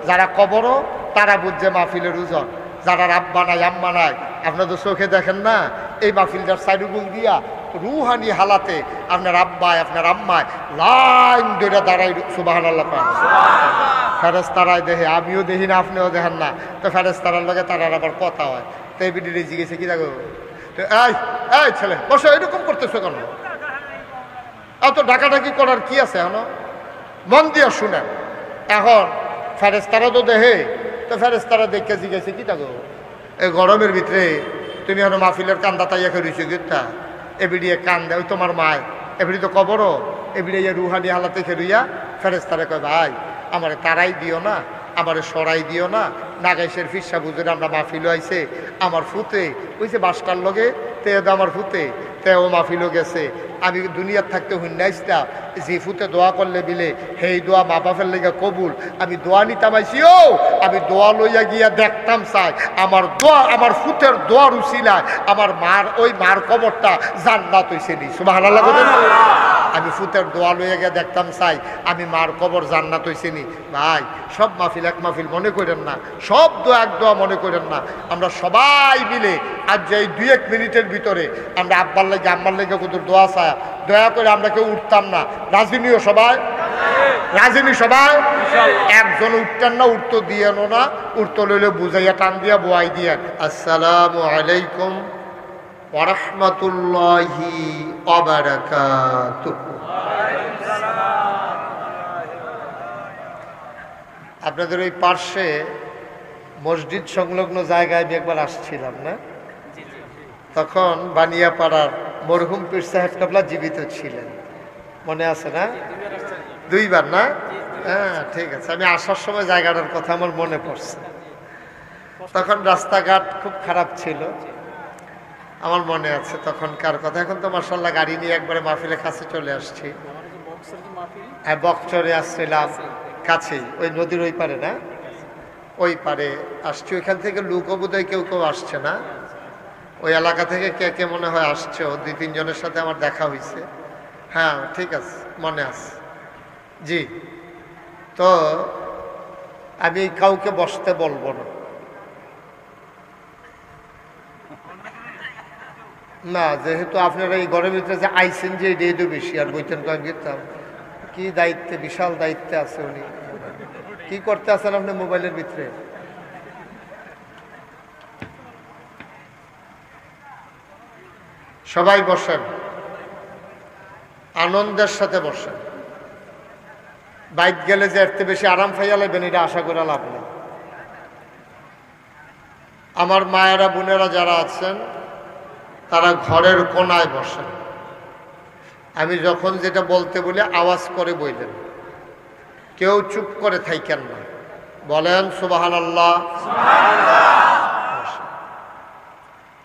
যারা কবরও তারা বুঝছে মাহফিলের ওজন। যারা আব্বা নাই আম্মা নাই, আপনার তো চোখে দেখেন না, এই মাহফিলটার সাইডুগুল দিয়া রুহানি হালাতে আপনার আব্বায় আপনার আম্মায় লাইন ধরে দাঁড়াই সুবহানাল্লাহ পান। ফেরেশতারাই দেখে, আমিও দেখি না, আপনিও দেখেন না, তো ফেরেশতারার লগে তারার আবার কথা হয়। তো এই বিডিরে জিজ্ঞেসে কি দেখো, এই এই ছেলে বসো, এরকম করতেছো কেন? এত ডাকাডাকি করার কি আছে? এখন মন দিয়ে শুনেন। এখন ফেরেশতারা তো দেখে, তো ফেরেশতারা দেখে জিজ্ঞেসে কি দেখো, এই গরমের ভিতরে তুমি এখন মাহফিলের কান্দা তাইয়া খেয়েছো গীতটা, এবিডিয়ে কান্দে, ওই তোমার মায় এবিডি তো কবরও, এবিডিয়ে রুহানি হালাতে খেলুইয়া ফেরেশতারা কয়, ভাই আমারে তারাই দিও না, আমারে সরাই দিও না, নাগাইশের ফিরসা বুঝে আমরা মাহফিল আইছে, আমার ফুতে ওইছে বাসটার লগে তে আমার ফুতে তেও মাহফিলও গেছে। আমি দুনিয়ার থাকতে হুন্নাইছিলাম যে ফুতে দোয়া করলে বিলে সেই দোয়া মা বাপের লেগে কবুল। আমি দোয়া নিতাম আইছি, ও আমি দোয়া লইয়া গিয়া দেখতাম চাই আমার দোয়া, আমার ফুতের দোয়ার উছিলায় আমার মার ওই মার কবরটা জান্নাত হইছে নি। সুবহানাল্লাহ। আমি ফুতের দোয়া লইয়া গিয়া দেখতাম চাই আমি মার কবর জান্নাত হইছে নি। ভাই সব মাহফিল এক মাহফিল মনে করেন না, সব দোয়া এক দোয়া মনে করেন না। আমরা সবাই মিলে আজ যে এই 2-1 মিনিটের ভিতরে আমরা আব্বার লেগে আম্মার লেগে কত দোয়া চায়, দয়া করে আমরা কেউ উঠতাম না। রাজিনীয় সবাই, রাজিনী সবাই, একজন উঠতেন না, উঠতো দিয়েন না, উঠতো লইলে বুঝাইয়া টান দিয়া বোয়াই দিয়ে আসসালামু আলাইকুম ওয়া রাহমাতুল্লাহি ওয়া বারাকাতুহু। আপনাদের ওই পার্শ্বে মসজিদ সংলগ্ন জায়গায় আমি একবার আসছিলাম না, তখন বানিয়াপাড়ার মরহুম পীর সাহেব কাবলা জীবিত ছিলেন, মনে আছে না? দুইবার না? হ্যাঁ ঠিক আছে, আমি আসার সময় জায়গাটার কথা আমার মনে পড়ছে। তখন রাস্তাঘাট খুব খারাপ ছিল, আমার মনে আছে তখনকার কথা। এখন তো মাশাআল্লাহ গাড়ি নিয়ে একবারে মাহফিলের কাছে চলে আসছি। হ্যাঁ, বকচরে আসছিলাম, কাছেই, ওই নদীর ওই পারে না, ওই পারে আসছি। ওইখান থেকে লোকও বোধহয় কেউ কেউ আসছে না, ওই এলাকা থেকে কে কে মনে হয় আসছে, ও 2-3 জনের সাথে আমার দেখা হয়েছে। হ্যাঁ ঠিক আছে, মনে আছে। জি, তো আমি কাউকে বসতে বলবো না, না যেহেতু আপনারা এই ঘরের ভিতরে যে আইসেন যে রেডিও বেশি আর বইতেন তো আমি গেতাম কি দায়িত্বে, বিশাল দায়িত্বে আছে উনি। কি করতে আছেন আপনি মোবাইলের ভিতরে? সবাই বসেন, আনন্দের সাথে বসেন। বাইক গেলে যে এর বেশি আরাম পাইয়া লাগবেন এটা আশা করে লাভ নেই। আমার মায়েরা বোনেরা যারা আছেন তারা ঘরের কোনায় বসেন। আমি যখন যেটা বলতে বলি আওয়াজ করে বললেন, কেউ চুপ করে থাকেন না, বলেন সুবহানাল্লাহ,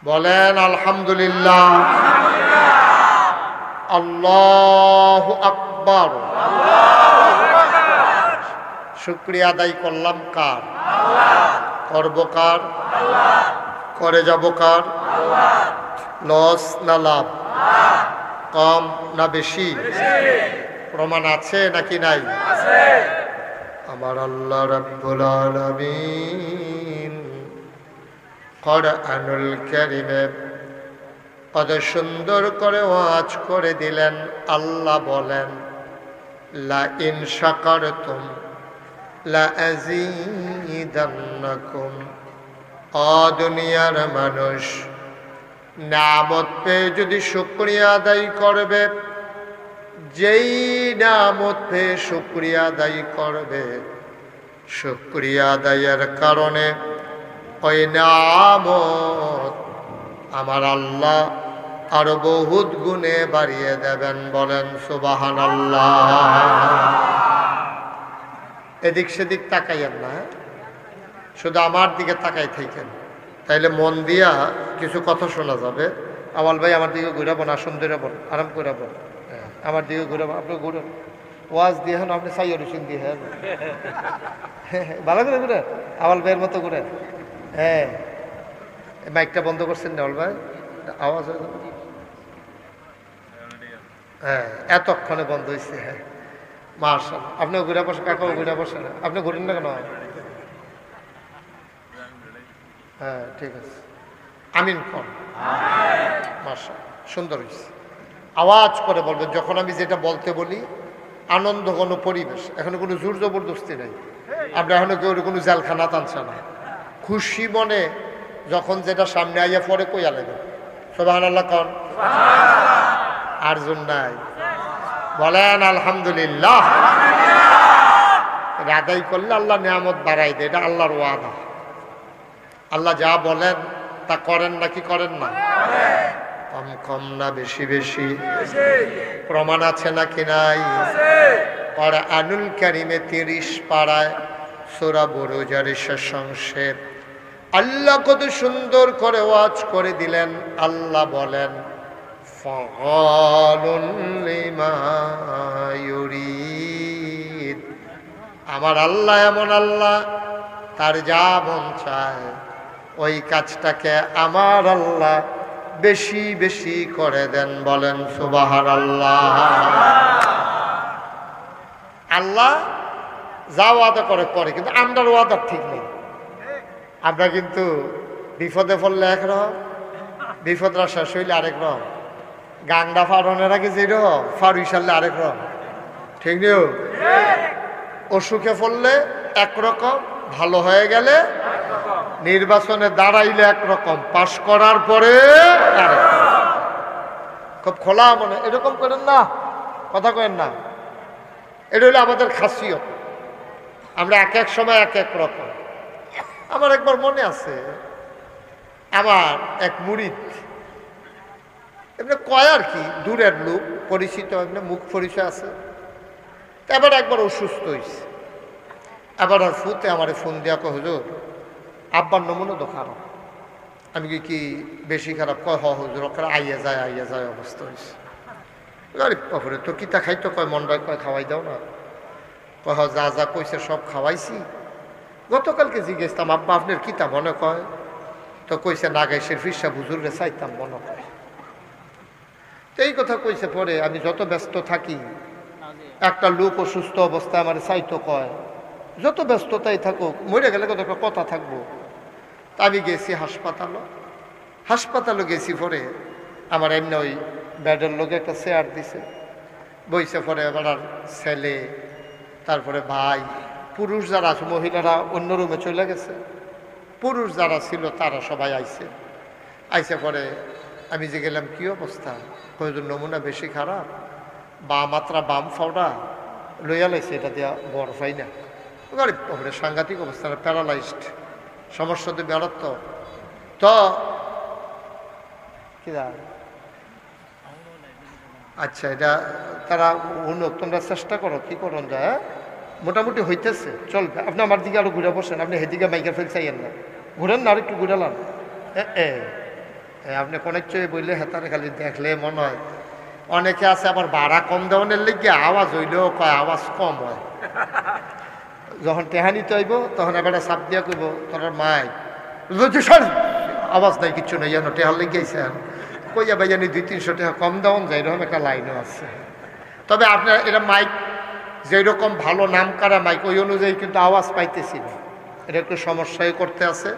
বলেন আলহামদুলিল্লাহ, আল্লাহু আকবার। শুকরিয়া আদায় করলাম কার? করব কার? করে যাব কার? লস না লাভ? কম না বেশি? প্রমাণ আছে নাকি নাই? আমার আল্লাহ রাব্বুল আলামিন কুরআনুল কারীমে কত সুন্দর করে ওয়াজ করে দিলেন। আল্লাহ বলেন, লা ইন শাকারতুম লা আযীদান্নাকুম। ও দুনিয়ার মানুষ, নিয়ামত পেয়ে যদি শুকরিয়া আদায় করবে, যেই নিয়ামত পেয়ে শুকরিয়া আদায় করবে, শুকরিয়া আদায়ের কারণে ওই নিয়ামত আমার আল্লাহ আরো বহুত গুণে বাড়িয়ে দেবেন। বলেন সুবহানাল্লাহ। এদিক সেদিক তাকাইয়েন না, শুধু আমার দিকে তাকাই থাকেন, তাইলে মন দিয়া কিছু কথা শোনা যাবে। আওয়াল ভাই আমার দিকে ঘুরাবো না, সুন্দর বল, আরাম করে বল, আমার দিকে ঘুরাবো। আপনি ঘুরেন, ওয়াজ দিয়ে হেন, আপনি সাইয়র হোসেন দিয়ে হেন, ভালো করে ঘুরেন, আওয়াল ভাইয়ের মতো ঘুরেন। হ্যাঁ, মাইকটা বন্ধ করছেন না আওয়াল ভাই, আওয়াজ হয়ে যাবে। হ্যাঁ, এতক্ষণে বন্ধ হয়েছে। হ্যাঁ মাশাআল্লাহ, আপনিও ঘুরে বসেন, কাকাও ঘুরে বসেন, আপনি ঘুরেন না কেন? হ্যাঁ ঠিক আছে, আমিন কর। মাশাআল্লাহ, সুন্দর হয়েছে। আওয়াজ করে বলবেন যখন আমি যেটা বলতে বলি। আনন্দ কোনো পরিবেশ, এখানে কোনো জোর জবরদস্তি নেই। আমরা এখনো কেউ কোনো জেলখানা টানছে না। খুশি মনে যখন যেটা সামনে আইয়া পরে কইয়া লাগবে সুবহানাল্লাহ কন, আর জোর নাই। বলেন আলহামদুলিল্লাহ। আদায় করলে আল্লাহ নিয়ামত বাড়াই দেয়, এটা আল্লাহর ওয়াদা। আল্লাহ যা বলেন তা করেন নাকি করেন না? কম কম না বেশি বেশি? প্রমাণ আছে নাকি নাই? কুরআনুল কারীমে 30 পারায় সূরা বুরুজের শেষ অংশে আল্লাহ কত সুন্দর করে ওয়াজ করে দিলেন। আল্লাহ বলেন, ফাআলুন লিমা ইউরিদ। আমার আল্লাহ এমন আল্লাহ, তার যা মন চায় ওই কাজটাকে আমার আল্লাহ বেশি বেশি করে দেন। বলেন সুবহানাল্লাহ। আল্লাহ যা ওয়াদা করে করে, কিন্তু আমরার ওয়াদা ঠিক নেই। আমরা কিন্তু বিপদে পড়লে একরকম, বিপদ শেষ হইলে আরেক রকম, গাংডা ফারনের আগে যেরকম ফারুই সারলে আরেক রকম, ঠিক নেই? অসুখে পড়লে একরকম, ভালো হয়ে গেলে, নির্বাচনে দাঁড়াইলে একরকম, পাশ করার পরে আরেক রকম। খুব খোলা মনে, এরকম করেন না, কথা করেন না। এটা হলো আমাদের খাসিয়ত, আমরা এক এক সময় এক এক রকম। আমার একবার মনে আছে, আমার এক মুরিদ এমনি কয় আর কি, দূরের লোক, পরিচিত, এমনি মুখ পরিচয় আছে। এবার একবার অসুস্থ হয়েছে, এবার আর ফুতে আমার ফোন দিয়া কয়, হুজুর আব্বার নমুনা তো খারাপ। আমি কি বেশি খারাপ? কয় হ হুজুর, ওখানে আইয়া যায় অবস্থা হয়েছে। গরিব পরে তো কিতা খাইতো, কয় মনটায়, কয় খাওয়াই দাও না। কয় যা যা কইছে সব খাওয়াইছি। গতকালকে জিজ্ঞেসতাম, আব্বা আপনার কিতা মনে কয়? তো কইছে নাগাইশের ফিরসা হুজুরে চাইতাম মনে কয়। তো এই কথা কইছে পরে আমি যত ব্যস্ত থাকি, একটা লোক অসুস্থ অবস্থায় আমার চাইতো কয়, যত ব্যস্ততাই থাকুক, মরে গেলে কত কথা থাকবো। তা আমি গেছি হাসপাতালে গেছি। পরে আমার এমনি ওই বেডের লোকে একটা চেয়ার দিছে, বইছে। পরে এবার ছেলে, তারপরে ভাই, পুরুষ যারা আছে, মহিলারা অন্য রুমে চলে গেছে, পুরুষ যারা ছিল তারা সবাই আইছে। পরে আমি যে গেলাম, কি অবস্থা? কয়েকজন নমুনা বেশি খারাপ, বাম ফাওড়া লইয়া লাইছে, এটা দিয়া বড় পাই না। গরিব সাংঘাতিক অবস্থা, প্যারালাইজড, সমস্যা তো বেড়াত। তো কি আচ্ছা, এটা তারা উন্নত, তোমরা চেষ্টা করো, কি করুন যায়, মোটামুটি হইতেছে, চলবে। আপনি আমার দিকে আরো ঘুরে বসেন, আপনি হেদিকে মাইকের ফেল চাইয়েন না, ঘুরেন না, আর একটু ঘুরালাম। আপনি অনেক চয়ে বললে হেতারে খালি দেখলে মনে হয়। অনেকে আছে আবার ভাড়া কম দেওয়ানের লেগে আওয়াজ হইলেও কয় আওয়াজ কম হয়। যখন টেহানিতে হইব তখন এবার চাপ দিয়া কইব, তোর মাই আওয়াজ নাই, কিচ্ছু নেই, যেন টেহার লেগে আইসেন, কইয়া ভাই জানি 200-300 টাকা কম দেওয়ান যায়, এরকম একটা লাইনও আছে। তবে আপনার এটা মাইক যেরকম ভালো নাম করা মাইক, ওই অনুযায়ী কিন্তু আওয়াজ পাইতেছি না, এটা একটু সমস্যায় করতে আছে।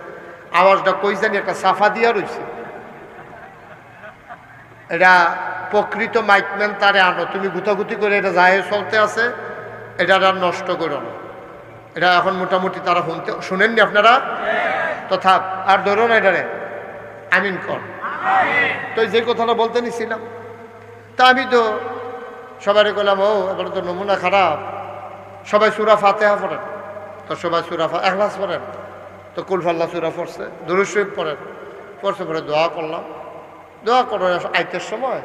আওয়াজটা কই জানি একটা সাফা দিয়া রয়েছে। এটা প্রকৃত মাইকম্যান তারে আনো, তুমি গুতাগুতি করে এটা যায় চলতে আছে, এটা আর নষ্ট করো না। এটা এখন মোটামুটি তারা শুনেননি আপনারা তো থাক, আর ধরো না এটারে আমিন কর। তো যে কথাটা বলতে নিছিলাম, তা আমি তো সবাই বললাম, ও এবার তো নমুনা খারাপ, সবাই সূরা ফাতিহা পড়েন। তো সবাই সূরা ইখলাস পড়েন, তো কুল ফাল্লাহ সূরা পড়ছে, দুরূদ শরীফ পড়েন, পড়ছে। পরে দোয়া করলাম, দোয়া করে আইতের সময়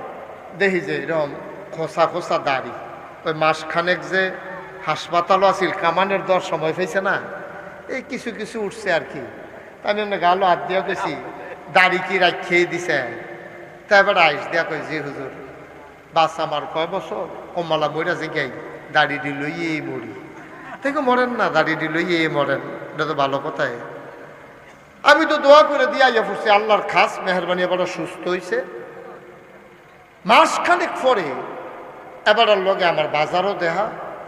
দেখি যে এরকম খোসা দাড়ি, ওই মাসখানেক যে হাসপাতালও আছিল, কামানের দেওয়ার সময় পেয়েছে না, এই কিছু উঠছে আর কি। আমি এমনি গালো হাত দিয়া গেছি, দাড়ি কি রাখিয়ে দিছে। তা এবার আইস দিয়া কই, যে হুজুর বাস আমার কয় বছর, কমলা মরা যে গাই, দাড়ি লইয়ে মরি। দেখো মরেন না, দাড়ি লইয়ে মরেন, এটা তো ভালো কথাই। আমি তো দোয়া করে দিয়ে আইয়া পড়ছি, আল্লাহর খাস মেহরবানি, এবার সুস্থ হয়েছে। মাসখানেক পরে এবার লগে আমার বাজারও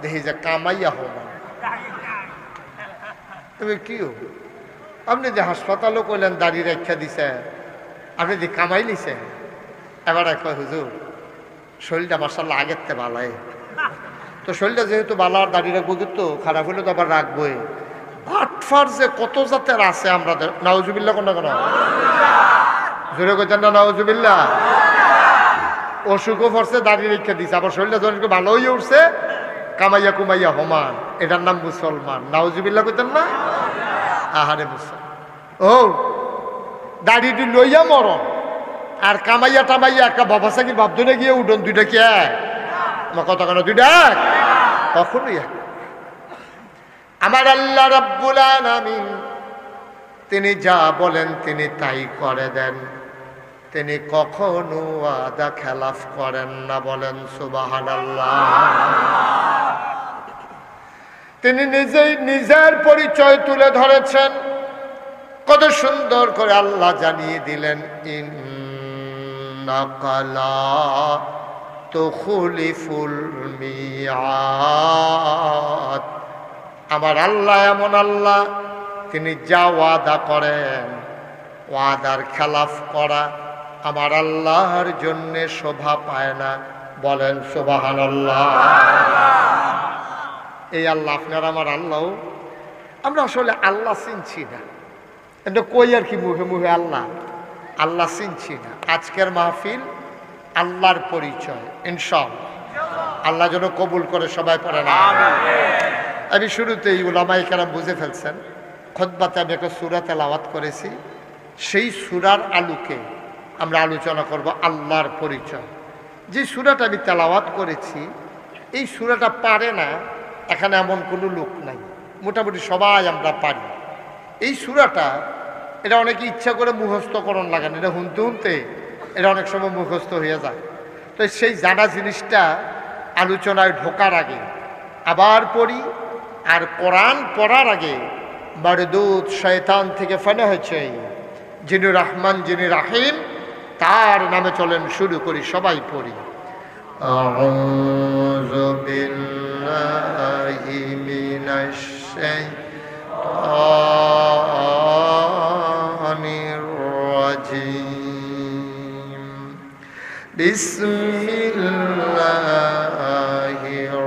দেখি যে কামাইয়া হবা। তুমি কি আপনি যে হাসপাতালও কইলেন দাড়ি রেখা দিছে, আপনি যে কামাই লিছেন। এবার কয়, হুজুর শরীরটা মাশাআল্লাহ আগের তে ভালাই, তো শরীরটা যেহেতু ভালো, আর দাড়ি রাখবো, কিন্তু খারাপ হলে তো আবার রাখবোই। বাটফার যে কত জাতের আছে, আমরা নাউজুবিল্লাহ কোনটা কেন জোরে কইতেন না, নাউজুবিল্লাহ। অসুখও পড়ছে, দাড়ি রেখা দিছে, আবার শরীরটা যখন ভালো হয়ে উঠছে, কামাইয়া কুমাইয়া হমান, এটার নাম মুসলমান। নাউজুবিল্লাহ কইতেন না? আহারে মুসলমান, ও দাড়িটি লইয়া মরণ আর কামাইয়া টামাইয়া একটা বাবা সাকির বাপদনে গিয়ে উঠন, দুইটা কি এক? আমার কথা কেন দুইটা এক? কখনোই এক। আমার আল্লাহ রাব্বুল আলামিন তিনি যা বলেন তিনি তাই করে দেন, তিনি কখনো ওয়াদা খেলাফ করেন না, বলেন সুবহানাল্লাহ। তিনি নিজেই নিজের পরিচয় তুলে ধরেছেন, কত সুন্দর করে আল্লাহ জানিয়ে দিলেন, ইন্নাকা লা তুখলিফুল মিআদ। আমার আল্লাহ এমন আল্লাহ, তিনি যা ওয়াদা করেন, ওয়াদার খেলাফ করা আমার আল্লাহর জন্য শোভা পায় না, বলেন সুবহানাল্লাহ। এই আল্লাহ আপনার আমার আল্লাহ। আমরা আসলে আল্লাহ চিনছি না, এটা কই আর কি মুখে মুখে আল্লাহ চিনছি না। আজকের মাহফিল আল্লাহর পরিচয় ইনশাআল্লাহ। আল্লাহ যেন কবুল করে, সবাই পড়েন আমিন। আমি শুরুতেই উলামায়ে কেরাম বুঝে ফেলছেন, খুতবাতে আমি একটা সূরা তেলাওয়াত করেছি, সেই সূরার আলোকে আমরা আলোচনা করব আল্লাহর পরিচয়। যে সূরাটা আমি তেলাওয়াত করেছি, এই সূরাটা পারে না এখানে এমন কোনো লোক নাই, মোটামুটি সবাই আমরা পারি। এই সূরাটা এটা অনেকে ইচ্ছা করে মুখস্থকরণ লাগান, এটা শুনতে শুনতে এটা অনেক সময় মুখস্থ হয়ে যায়। তো সেই জানা জিনিসটা আলোচনায় ঢোকার আগে আবার পড়ি, আর কোরআন পড়ার আগে মারদুদ শয়তান থেকে ফানা হয়েছে যিনি রহমান যিনি রাহিম, তার নামে চলেন শুরু করি, সবাই পড়ি। আউযু বিল্লাহি মিনাশ শাইতানির রাজিম। বিসমিল্লাহির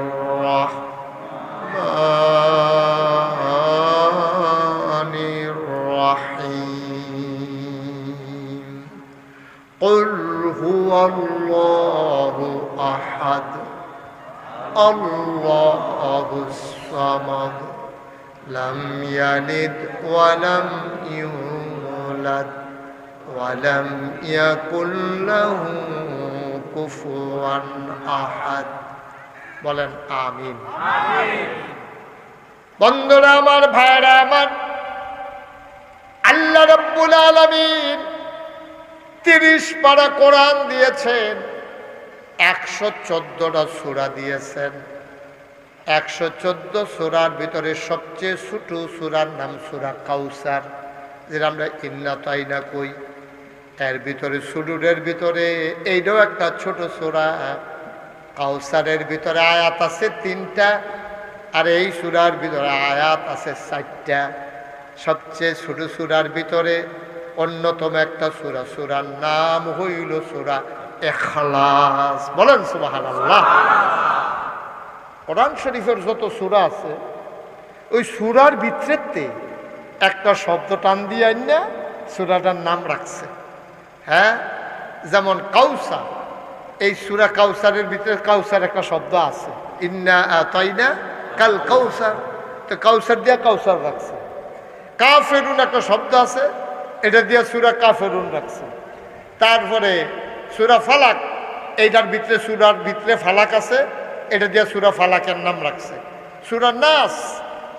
রাহমানির রাহিম। কুল হুয়াল্লাহু আহাদ আল্লাহুস সামাদ লাম ইয়ালিদ ওয়া লাম ইউলাদ ওয়া লাম ইয়াকুল লাহু কুফুয়ান আহাদ। বলেন আমিন। বন্ধুরা আমার, ভাইরা আমার, আল্লাহ রাব্বুল আলামিন 30 পারা কোরআন দিয়েছেন, 114টা সূরা দিয়েছেন। 114 সূরার ভিতরে সবচেয়ে ছোট সূরার নাম সূরা কাউসার, যেটা আমরা ইন্না তাইনা কই। এর ভিতরে সুডুরের ভিতরে এইটাও একটা ছোট সূরা। কাউসারের ভিতরে আয়াত আছে 3টা, আর এই সূরার ভিতরে আয়াত আছে 4টা। সবচেয়ে ছোট সূরার ভিতরে অন্যতম একটা সূরা, সূরার নাম হইল সূরা ইখলাস। বলেন সুবহানাল্লাহ। কোরআন শরীফের যত সূরা আছে, ওই সূরার ভিতরেতে একটা শব্দ টান দিয়ে না সূরাটার নাম রাখছে। হ্যাঁ, যেমন কাউসার, এই সূরা কাউসারের ভিতরে কাউসার একটা শব্দ আছে, ইন্না আতাইনা কাল কাউসার, তো কাউসার দিয়া কাউসার রাখছে। কাফেরুন একটা শব্দ আছে, এটা দিয়া সূরা কাফেরুন রাখছে। তারপরে সূরা ফালাক, এইটার ভিতরে সূরার ভিতরে ফালাক আছে, এটা দিয়া সূরা ফালাকের নাম রাখছে। সূরা নাস,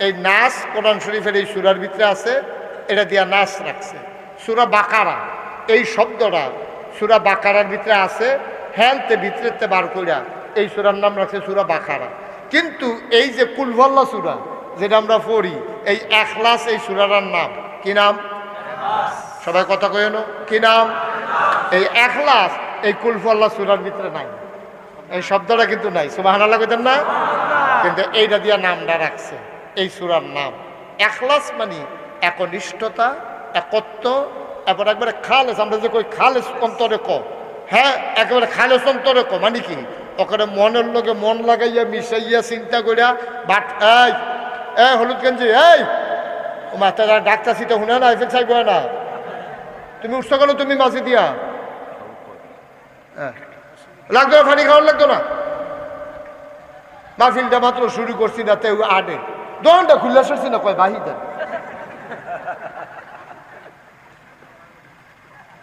এই নাস কোরআন শরীফের এই সূরার ভিতরে আছে, এটা দিয়া নাস রাখছে। সূরা বাকারা, এই শব্দটা সূরা বাকারার ভিতরে আছে, হ্যানতে ভিতরেতে বার কইরা এই সূরার নাম রাখছে সূরা বাকারা। কিন্তু এই যে কুল হুয়াল্লাহ সূরা যেটা আমরা পড়ি, এই ইখলাস এই সূরাটার নাম কি নাম? সবাই কথা কই না, কি নাম? এই ইখলাস এই কুল হুয়াল্লাহ সূরার ভিতরে নাই, এই শব্দটা কিন্তু নাই। সুবহানাল্লাহ কইতেন না? কিন্তু এইটা দিয়া নামটা রাখছে, এই সূরার নাম ইখলাস, মানে একনিষ্ঠতা, একত্ব, এবার একবারে খালেস। আমরা যে কই খালেস অন্তরে ক, হ্যাঁ একেবারে খালেস অন্তরে ক মানে কি? ওখানে মনের লোকে মন লাগাইয়া মিশাইয়া চিন্তা করিয়া বাট এই হলুদ গেঞ্জি এই ও মাথাটা ডাক্তার সিটা শুনে না, এফেক্ট চাইব না, তুমি উঠছো কেন? তুমি মাঝে দিয়া লাগতো না, পানি খাওয়ার লাগতো না। মাহফিলটা মাত্র শুরু করছি না, তেও আডে দোকানটা খুললে সরছি না, কয় বাহি দেন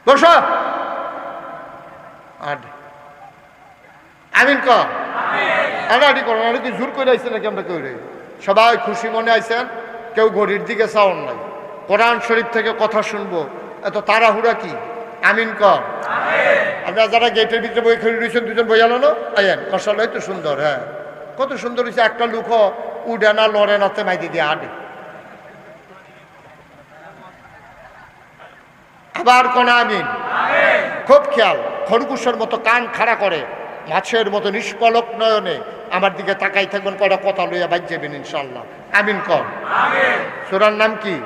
বসা আডে। আমিন ক আডাআডি করেন, আর কি জোর করে আইসে নাকি? আমরা কেউ রে সবাই খুশি মনে আইসেন, কেউ ঘড়ির দিকে চাওন নাই। কোরআন শরীফ থেকে কথা শুনবো, এত তাড়াহুড়া কি? আমিন ক। আপনারা যারা গেটের ভিতরে বই খেলে রয়েছেন, দুজন বই আলো না আইয়েন, মাশাআল্লাহ তো সুন্দর। হ্যাঁ, কত সুন্দর হয়েছে। একটা লুক উডে না লড়ে নাতে মাইদি দিয়ে আডে। আবার কোন আমিন। খুব খেয়াল, খরগোশের মতো কান খাড়া করে মাছের মতো নিষ্পলক নয়নে আমার দিকে তাকাই থাকবেন, কটা কথা লইয়া বাজ যাবেন ইনশাআল্লাহ। আমিন কর। সূরার নাম কি?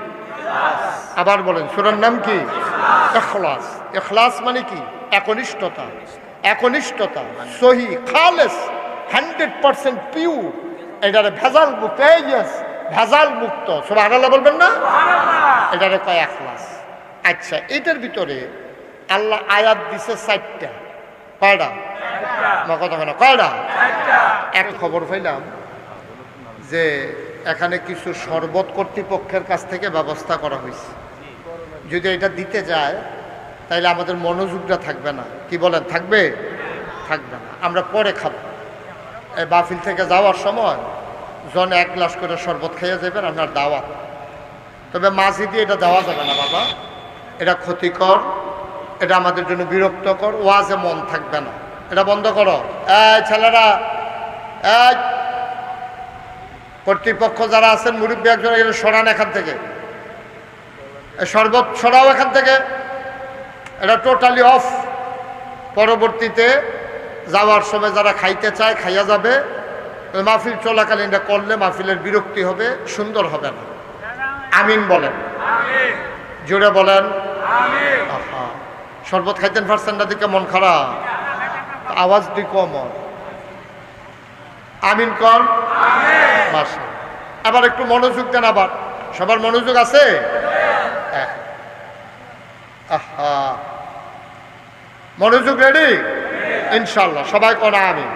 আবার বলেন, সূরার নাম কি? ইখলাস। ইখলাস মানে কি? একনিষ্ঠতা। একনিষ্ঠতা সহি, খালেস, 100% পিওর, এটারে ভেজাল মুক্ত। ভেজাল মুক্ত, সুবহানাল্লাহ বলবেন না? এটারে কয় ইখলাস। আচ্ছা, এটার ভিতরে আল্লাহ আয়াত দিছে 4টা। কয়টা? আমার কথা হয় না, কয়টা? এক খবর পাইলাম যে এখানে কিছু শরবত কর্তৃপক্ষের কাছ থেকে ব্যবস্থা করা হয়েছে। যদি এটা দিতে যায় তাইলে আমাদের মনোযোগটা থাকবে না। কি বলেন, থাকবে? থাকবে না, আমরা পরে খাবো। এই বাফিল থেকে যাওয়ার সময় জন 1 গ্লাস করে শরবত খাইয়ে যাবেন, আপনার দাওয়াত। তবে মাঝি দিয়ে এটা দেওয়া যাবে না বাবা, এটা ক্ষতিকর, এটা আমাদের জন্য বিরক্তকর, ওয়াজে মন থাকবে না, এটা বন্ধ করো। এই ছেলেরা, এই কর্তৃপক্ষ যারা আছেন, মুরব্বী একজন, এগুলো সরান এখান থেকে, শরবত সরাও এখান থেকে, এটা টোটালি অফ। পরবর্তীতে যাওয়ার সময় যারা খাইতে চায় খাইয়া যাবে, মাহফিল চলাকালীন এটা করলে মাহফিলের বিরক্তি হবে, সুন্দর হবে না। আমিন বলেন, জোরে বলেন। শরবত খাইতেন পারছেন না দিকে মন খারাপ, আওয়াজ দিই কম। আমিন কর। মাশা, আবার একটু মনোযোগ দেন। আবার সবার মনোযোগ আছে? আহা, মনোযোগ রেডি? ইনশাল্লাহ সবাই কোনা আমিন।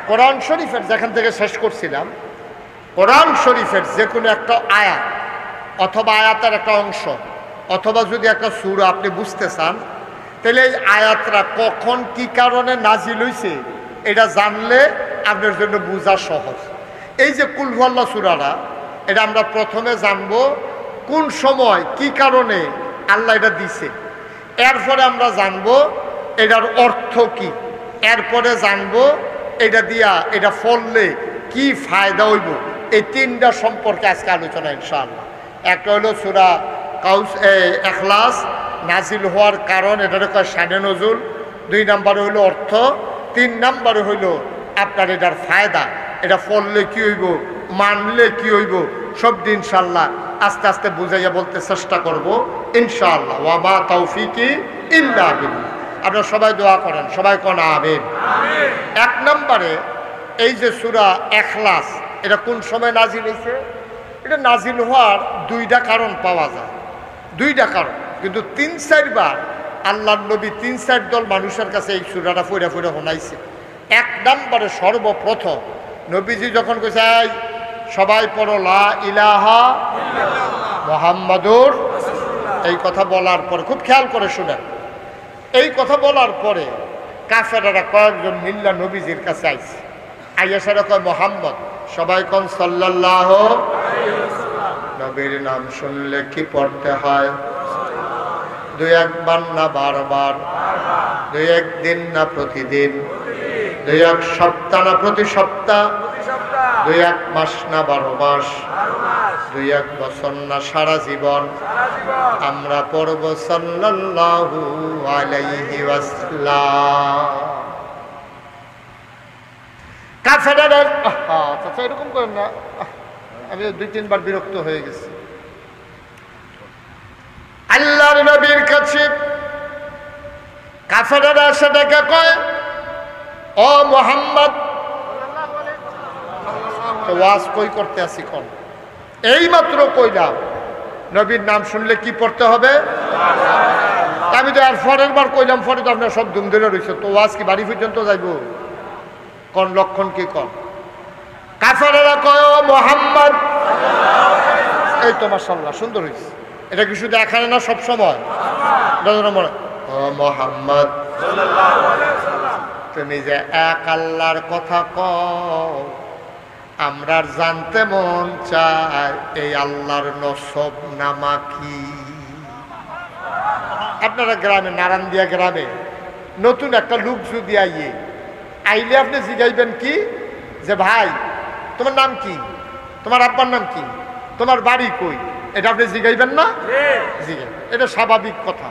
কোরআন শরীফের যেখান থেকে শেষ করছিলাম, কোরআন শরীফের যে কোনো একটা আয়াত অথবা আয়াতের একটা অংশ অথবা যদি একটা সূরা আপনি বুঝতে চান, তাহলে এই আয়াতটা কখন কি কারণে নাজিল হইছে এটা জানলে আপনার জন্য বোঝা সহজ। এই যে কুল হুয়াল্লাহ সূরাটা, এটা আমরা প্রথমে জানবো কোন সময় কি কারণে আল্লাহ এটা দিছে, এরপরে আমরা জানবো এটার অর্থ কি, এরপরে জানবো এটা দিয়া এটা ফললে কি ফায়দা হইব। এই তিনটা সম্পর্কে আজকে আলোচনা ইনশাআল্লাহ। একটা হলো সূরা ইখলাস নাজিল হওয়ার কারণ, এটার কয় শানে নজুল। 2 নম্বরে হইল অর্থ। 3 নম্বরে হইল আপনার এটার ফায়দা, এটা ফললে কি হইব, মানলে কি হইব, সব দিন ইনশাআল্লাহ আস্তে আস্তে বুঝাইয়া বলতে চেষ্টা করব ইনশাআল্লাহ। ওয়া মা তাওফিকি ইল্লা বিল্লাহ। আপনারা সবাই দোয়া করেন, সবাই কোন আমিন। 1 নম্বরে এই যে সূরা ইখলাস, এটা কোন সময় নাজিল হয়েছে? এটা নাজিল হওয়ার 2টা কারণ পাওয়া যায়, 2টা কারণ, কিন্তু 3-4 বার আল্লাহর নবী 3-4 দল মানুষের কাছে এই সূরাটা পড়ে পড়ে শোনাইছে। 1 নম্বরে সর্বপ্রথম নবীজি যখন কইছে সবাই পড়ো লা ইলাহা মুহাম্মাদুর, এই কথা বলার পরে খুব খেয়াল করে শুনেন, এই কথা বলার পরে কাফেররা কয়েকজন মিল্লা নবীজির কাছে আইছে, আইয়াসারা কয় মোহাম্মদ, সবাই কোন সাল্লাল্লাহু আলাইহি ওয়াসাল্লাম, নবীর নাম শুনলে কি পড়তে হয়? 2-1 বার না বারবার? 2-1 দিন না প্রতিদিন? 2-1 সপ্তাহ না প্রতি সপ্তাহ? 2-1 মাস না 12 মাস? 2-1 বছর না সারা জীবন? আমরা পড়ব সাল্লাল্লাহু আলাইহি ওয়াসাল্লাম। কাফেররা আচ্ছা এরকম করেন না, আমি 2-3 বার বিরক্ত হয়ে গেছি। আল্লাহর নবীর কাছে কাফেররা সেটাকে কয়, ও মুহাম্মদ, ওয়াজ কই করতে আসি কোন? এই মাত্র কইলাম নবীর নাম শুনলে কি পড়তে হবে। আমি তো আর পরের বার কইলাম, পরে তো আপনার সব ধুম ধরে রয়েছে, তো ওয়াজ কি বাড়ি পর্যন্ত যাইব? কোন লক্ষণ কি কোন? কাফেররা কয়, ও মুহাম্মদ, এই তো মাশাআল্লাহ সুন্দর হয়েছে। এটা কি শুধু এখানে না, সব সময়? ও মুহাম্মদ, তুমি যে এক আল্লাহর কথা কও, আমরা জানতে মন চায় এই আল্লাহর নসব নামা কি? আপনারা গ্রামে, নারায়ণদিয়া গ্রামে নতুন একটা লোক যদি আইলে আপনি জিগাইবেন কি, যে ভাই তোমার নাম কি, তোমার আব্বার নাম কি, তোমার বাড়ি কই, এটা আপনি জিগাইবেন না? জিগাই, এটা স্বাভাবিক কথা।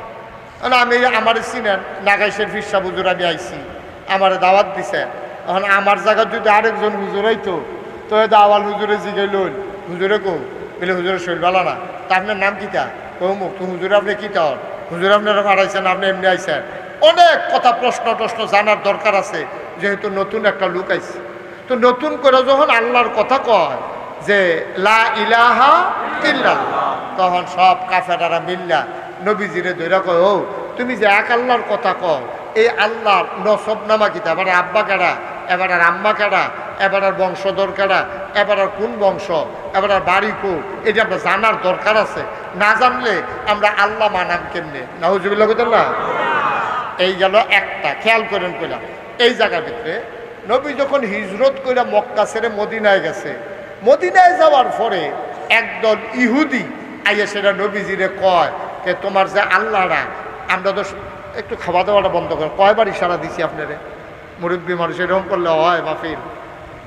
আমি আমার চিনেন নাগাইশের ফিরসা হুজুর, আমি আইছি, আমার দাওয়াত দিছে, এখন আমার জায়গায় যদি আরেকজন হুজুর হইতো, তো আওয়াল হুজুরে জিগাই লইল, হুজুরে কো বলে হুজুরের শরীর ভালো না, তা আপনার নাম কিতা? কৌমুক। তো হুজুরে আপনি কিতা হন? হুজুর আপনারা পাঠাইছেন, আপনি এমনি আইছেন। অনেক কথা প্রশ্ন জানার দরকার আছে, যেহেতু নতুন একটা লোক আইছে। তো নতুন করে যখন আল্লাহর কথা কয় যে লা ইলাহা ইল্লাল্লাহ, তখন সব কাফেররা মিল্লা নবীজিরে ধইরা কয়, ও তুমি যে এক আল্লাহর কথা কও, এই আল্লাহর নসবনামা কিতা, এবার আব্বা কেডা, এবার আর আম্মা কেডা, এবার আর বংশধর কেডা, এবার আর কোন বংশ, এবার আর বাড়ি কো, এটা আমরা জানার দরকার আছে। না জানলে আমরা আল্লাহ মানাম কেমনে? নাউজুবিল্লাহ কইতেন না? এই গেল একটা, খেয়াল করেন কইলাম। এই জায়গার ভিতরে নবী যখন হিজরত কইরা মক্কা ছেড়ে মদিনায় গেছে, মদিনায় যাওয়ার পরে একদল ইহুদি আইয়া সেটা নবীজিরে কয় যে তোমার যে আল্লাহরা, আমরা তো একটু খাওয়া দাওয়াটা বন্ধ করে কয়বার ইশারা দিছি আপনারে, মুরব্বী মানুষ এরকম করলে হয় মাফির,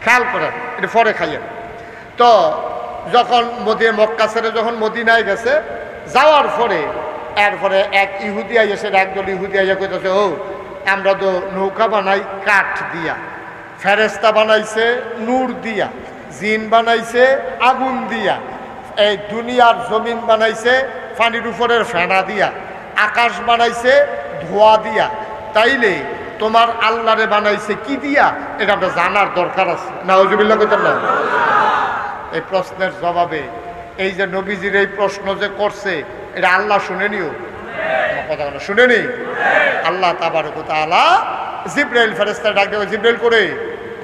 খেয়াল করেন, এটা পরে খাইয়েন। তো যখন মক্কা ছেড়ে যখন মদিনায় গেছে, যাওয়ার পরে এরপরে এক ইহুদি আইয়া সেটা একদল ইহুদি আইয়া কইতেছে, ও আমরা তো নৌকা বানাই কাঠ দিয়া, ফেরেস্তা বানাইছে নূর দিয়া, জিন বানাইছে আগুন দিয়া, এই দুনিয়ার জমিন বানাইছে পানির উপরের ফেনা দিয়া, আকাশ বানাইছে ধোয়া দিয়া, তাইলে তোমার আল্লাহরে বানাইছে কি দিয়া? এটা আমরা জানার দরকার আছে। নাউজুবিল্লাহ কইতেন না? এই প্রশ্নের জবাবে এই যে নবীজির এই প্রশ্ন যে করছে, এটা আল্লাহ শুনেনিও, কথা বলো শুনেনি? আল্লাহ তাবারক ওয়া তাআলা জিবরাইল ফেরেশতা ডাক দেবে, জিবরাইল করে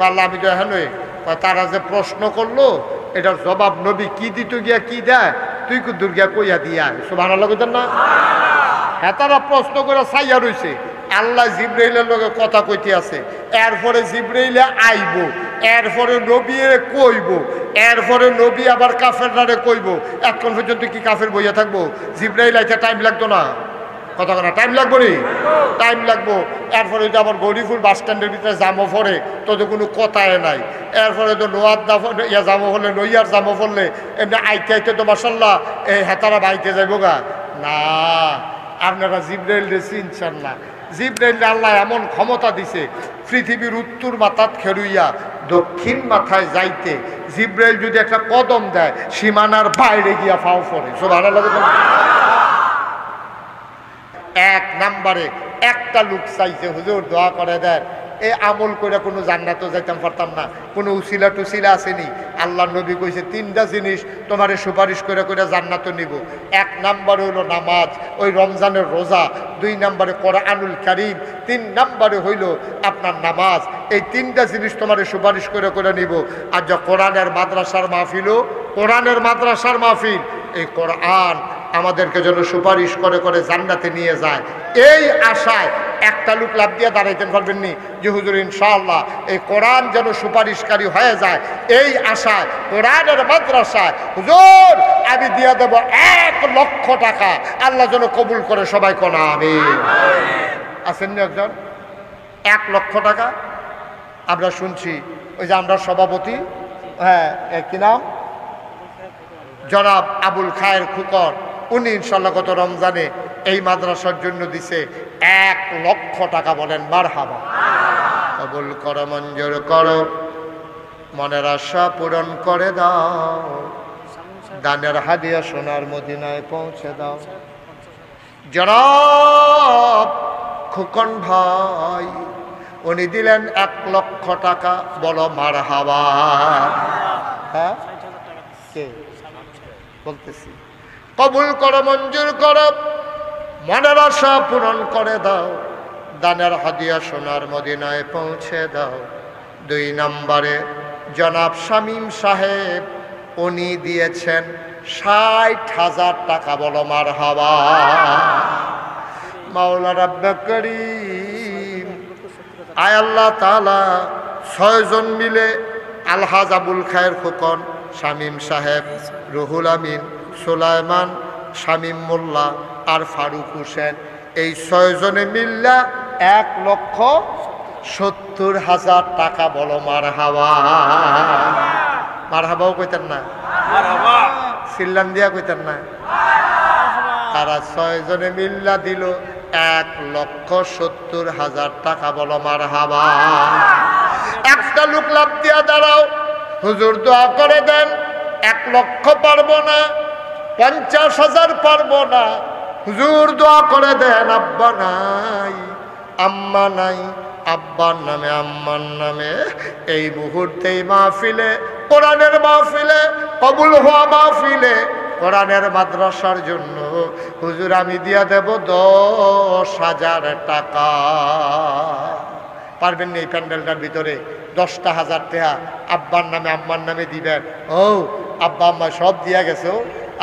আল্লাহ আমি তো এখানে, তারা যে প্রশ্ন করলো এটার জবাব নবী কি দিত গিয়া কি দেয়, তুই কুদ্দুর গিয়া কইয়া দিয়া। সুবহানাল্লাহ কইতেন না? হ্যাঁ, তারা প্রশ্ন করে চাইয়া রইছে, আল্লাহ জিবরাইলের লগে কথা কইতে আছে, এরপরে জিবরাইলে আইব, এরপরে নবী কইব, এরপরে নবী আবার কাফেররারে কইব। এখন পর্যন্ত কি কাফের বইয়া থাকবো? জিবরাইল আইতে টাইম লাগতো না? কথা না টাইম লাগবো নি? টাইম লাগবো। এরপরে তো আবার গরিপুর বাস স্ট্যান্ডের ভিতরে জামো পড়ে, তো কোনো কথাই নাই। এরপরে তো নোয়ার ইয়া জামো পড়লে, নইয়ার জামো পড়লে এমনি আইতে আইতে তো মাসাল্লাহ এই হেতারা বাইতে যাইব গা না। আপনারা জিবরাইল রে চিনছেন না। জিবরাইল আল্লাহ এমন ক্ষমতা দিছে, পৃথিবীর উত্তর মাথাত খেরুইয়া দক্ষিণ মাথায় যাইতে জিবরাইল যদি একটা কদম দেয়, সীমানার বাইরে গিয়া ফাও পড়ে। সুবহানাল্লাহ। এক নাম্বারে একটা লোক চাইছে, হুজুর দোয়া করে দেন, এই আমল করে কোনো জান্নাতও যাইতাম পারতাম না, কোনো উসিলা টুসিলা আসেনি। আল্লাহ নবী কইছে তিনটা জিনিস তোমারে সুপারিশ করে করে জান্নাতও নিব। এক নাম্বারে হইল নামাজ, ওই রমজানের রোজা। দুই নাম্বারে কোরআনুল কারীম। তিন নাম্বারে হইল আপনার নামাজ। এই তিনটা জিনিস তোমারে সুপারিশ করে করে নিব। আর যা কোরআনের মাদ্রাসার মাহফিলও, কোরআনের মাদ্রাসার মাহফিল, এই কোরআন আমাদেরকে যেন সুপারিশ করে করে জান্নাতে নিয়ে যায়, এই আশায় একটা লোক লাভ দিয়ে দাঁড়াইতে পারবেননি যে হুজুর ইনশাআল্লাহ এই কোরআন যেন সুপারিশকারী হয়ে যায়, এই আশায় কোরআনের মাদ্রাসায় হুজুর আমি দিয়ে দেব 1 লক্ষ টাকা, আল্লাহ যেন কবুল করে। সবাই কোন আমিন। আসেননি একজন 1 লক্ষ টাকা? আমরা শুনছি ওই যে আমরা সভাপতি, হ্যাঁ কি নাম, জনাব আবুল খায়ের খুকন, উনি ইনশাল্লাহ গত রমজানে এই মাদ্রাসার জন্য দিছে 1 লক্ষ টাকা। বলেন মারহাবা। কবুল করো, মঞ্জুর করো, মনের আশা পূরণ করে দাও, দানের হাদিয়া সোনার মদিনায় পৌঁছে দাও। জনাব খুকন ভাই উনি দিলেন 1 লক্ষ টাকা। বলো মারহাবা। হ্যাঁ কে বলতেছি? কবুল করো, মঞ্জুর করো, মনের আশা পূরণ করে দাও, দানের হাদিয়া সোনার মদিনায় পৌঁছে দাও। 2 নম্বরে জনাব শামীম সাহেব, উনি দিয়েছেন 60,000 টাকা। বলো মারহাবা। মাওলা রাব্বে করিম, আয় আল্লাহ তাআলা 6 জন মিলে আলহাজ আবুল খায়ের খোকন, শামীম সাহেব, রুহুল আমিন, সুলাইমান, শামীম মোল্লা আর ফারুক হোসেন, এই 6 জনে মিল্লা 1,70,000 টাকা। বলো মারহাবা। মারহাবাও কইতেন না? সিল্লাম দিয়া কইতেন না? তারা 6 জনে মিল্লা দিল 1,70,000 টাকা। বলো মারহাবা। একটা লোক লাভ দিয়া দাঁড়াও, হুজুর দোয়া করে দেন, 1 লক্ষ পারবো না, 50,000 পারবো না, হুজুর দোয়া করে দেন। আব্বা নাই, আম্মা নাই, আব্বার নামে আম্মার নামে এই মুহূর্তে মাহফিলে, কোরআনের মাহফিলে, কবুল হওয়া মাহফিলে, কোরআনের মাদ্রাসার জন্য হুজুর আমি দিয়া দেব 10,000 টাকা। পারবেন না এই প্যান্ডেলটার ভিতরে 10,000 টাকা আব্বার নামে আম্মার নামে দিবেন? ও আব্বা আম্মা সব দিয়া গেছে,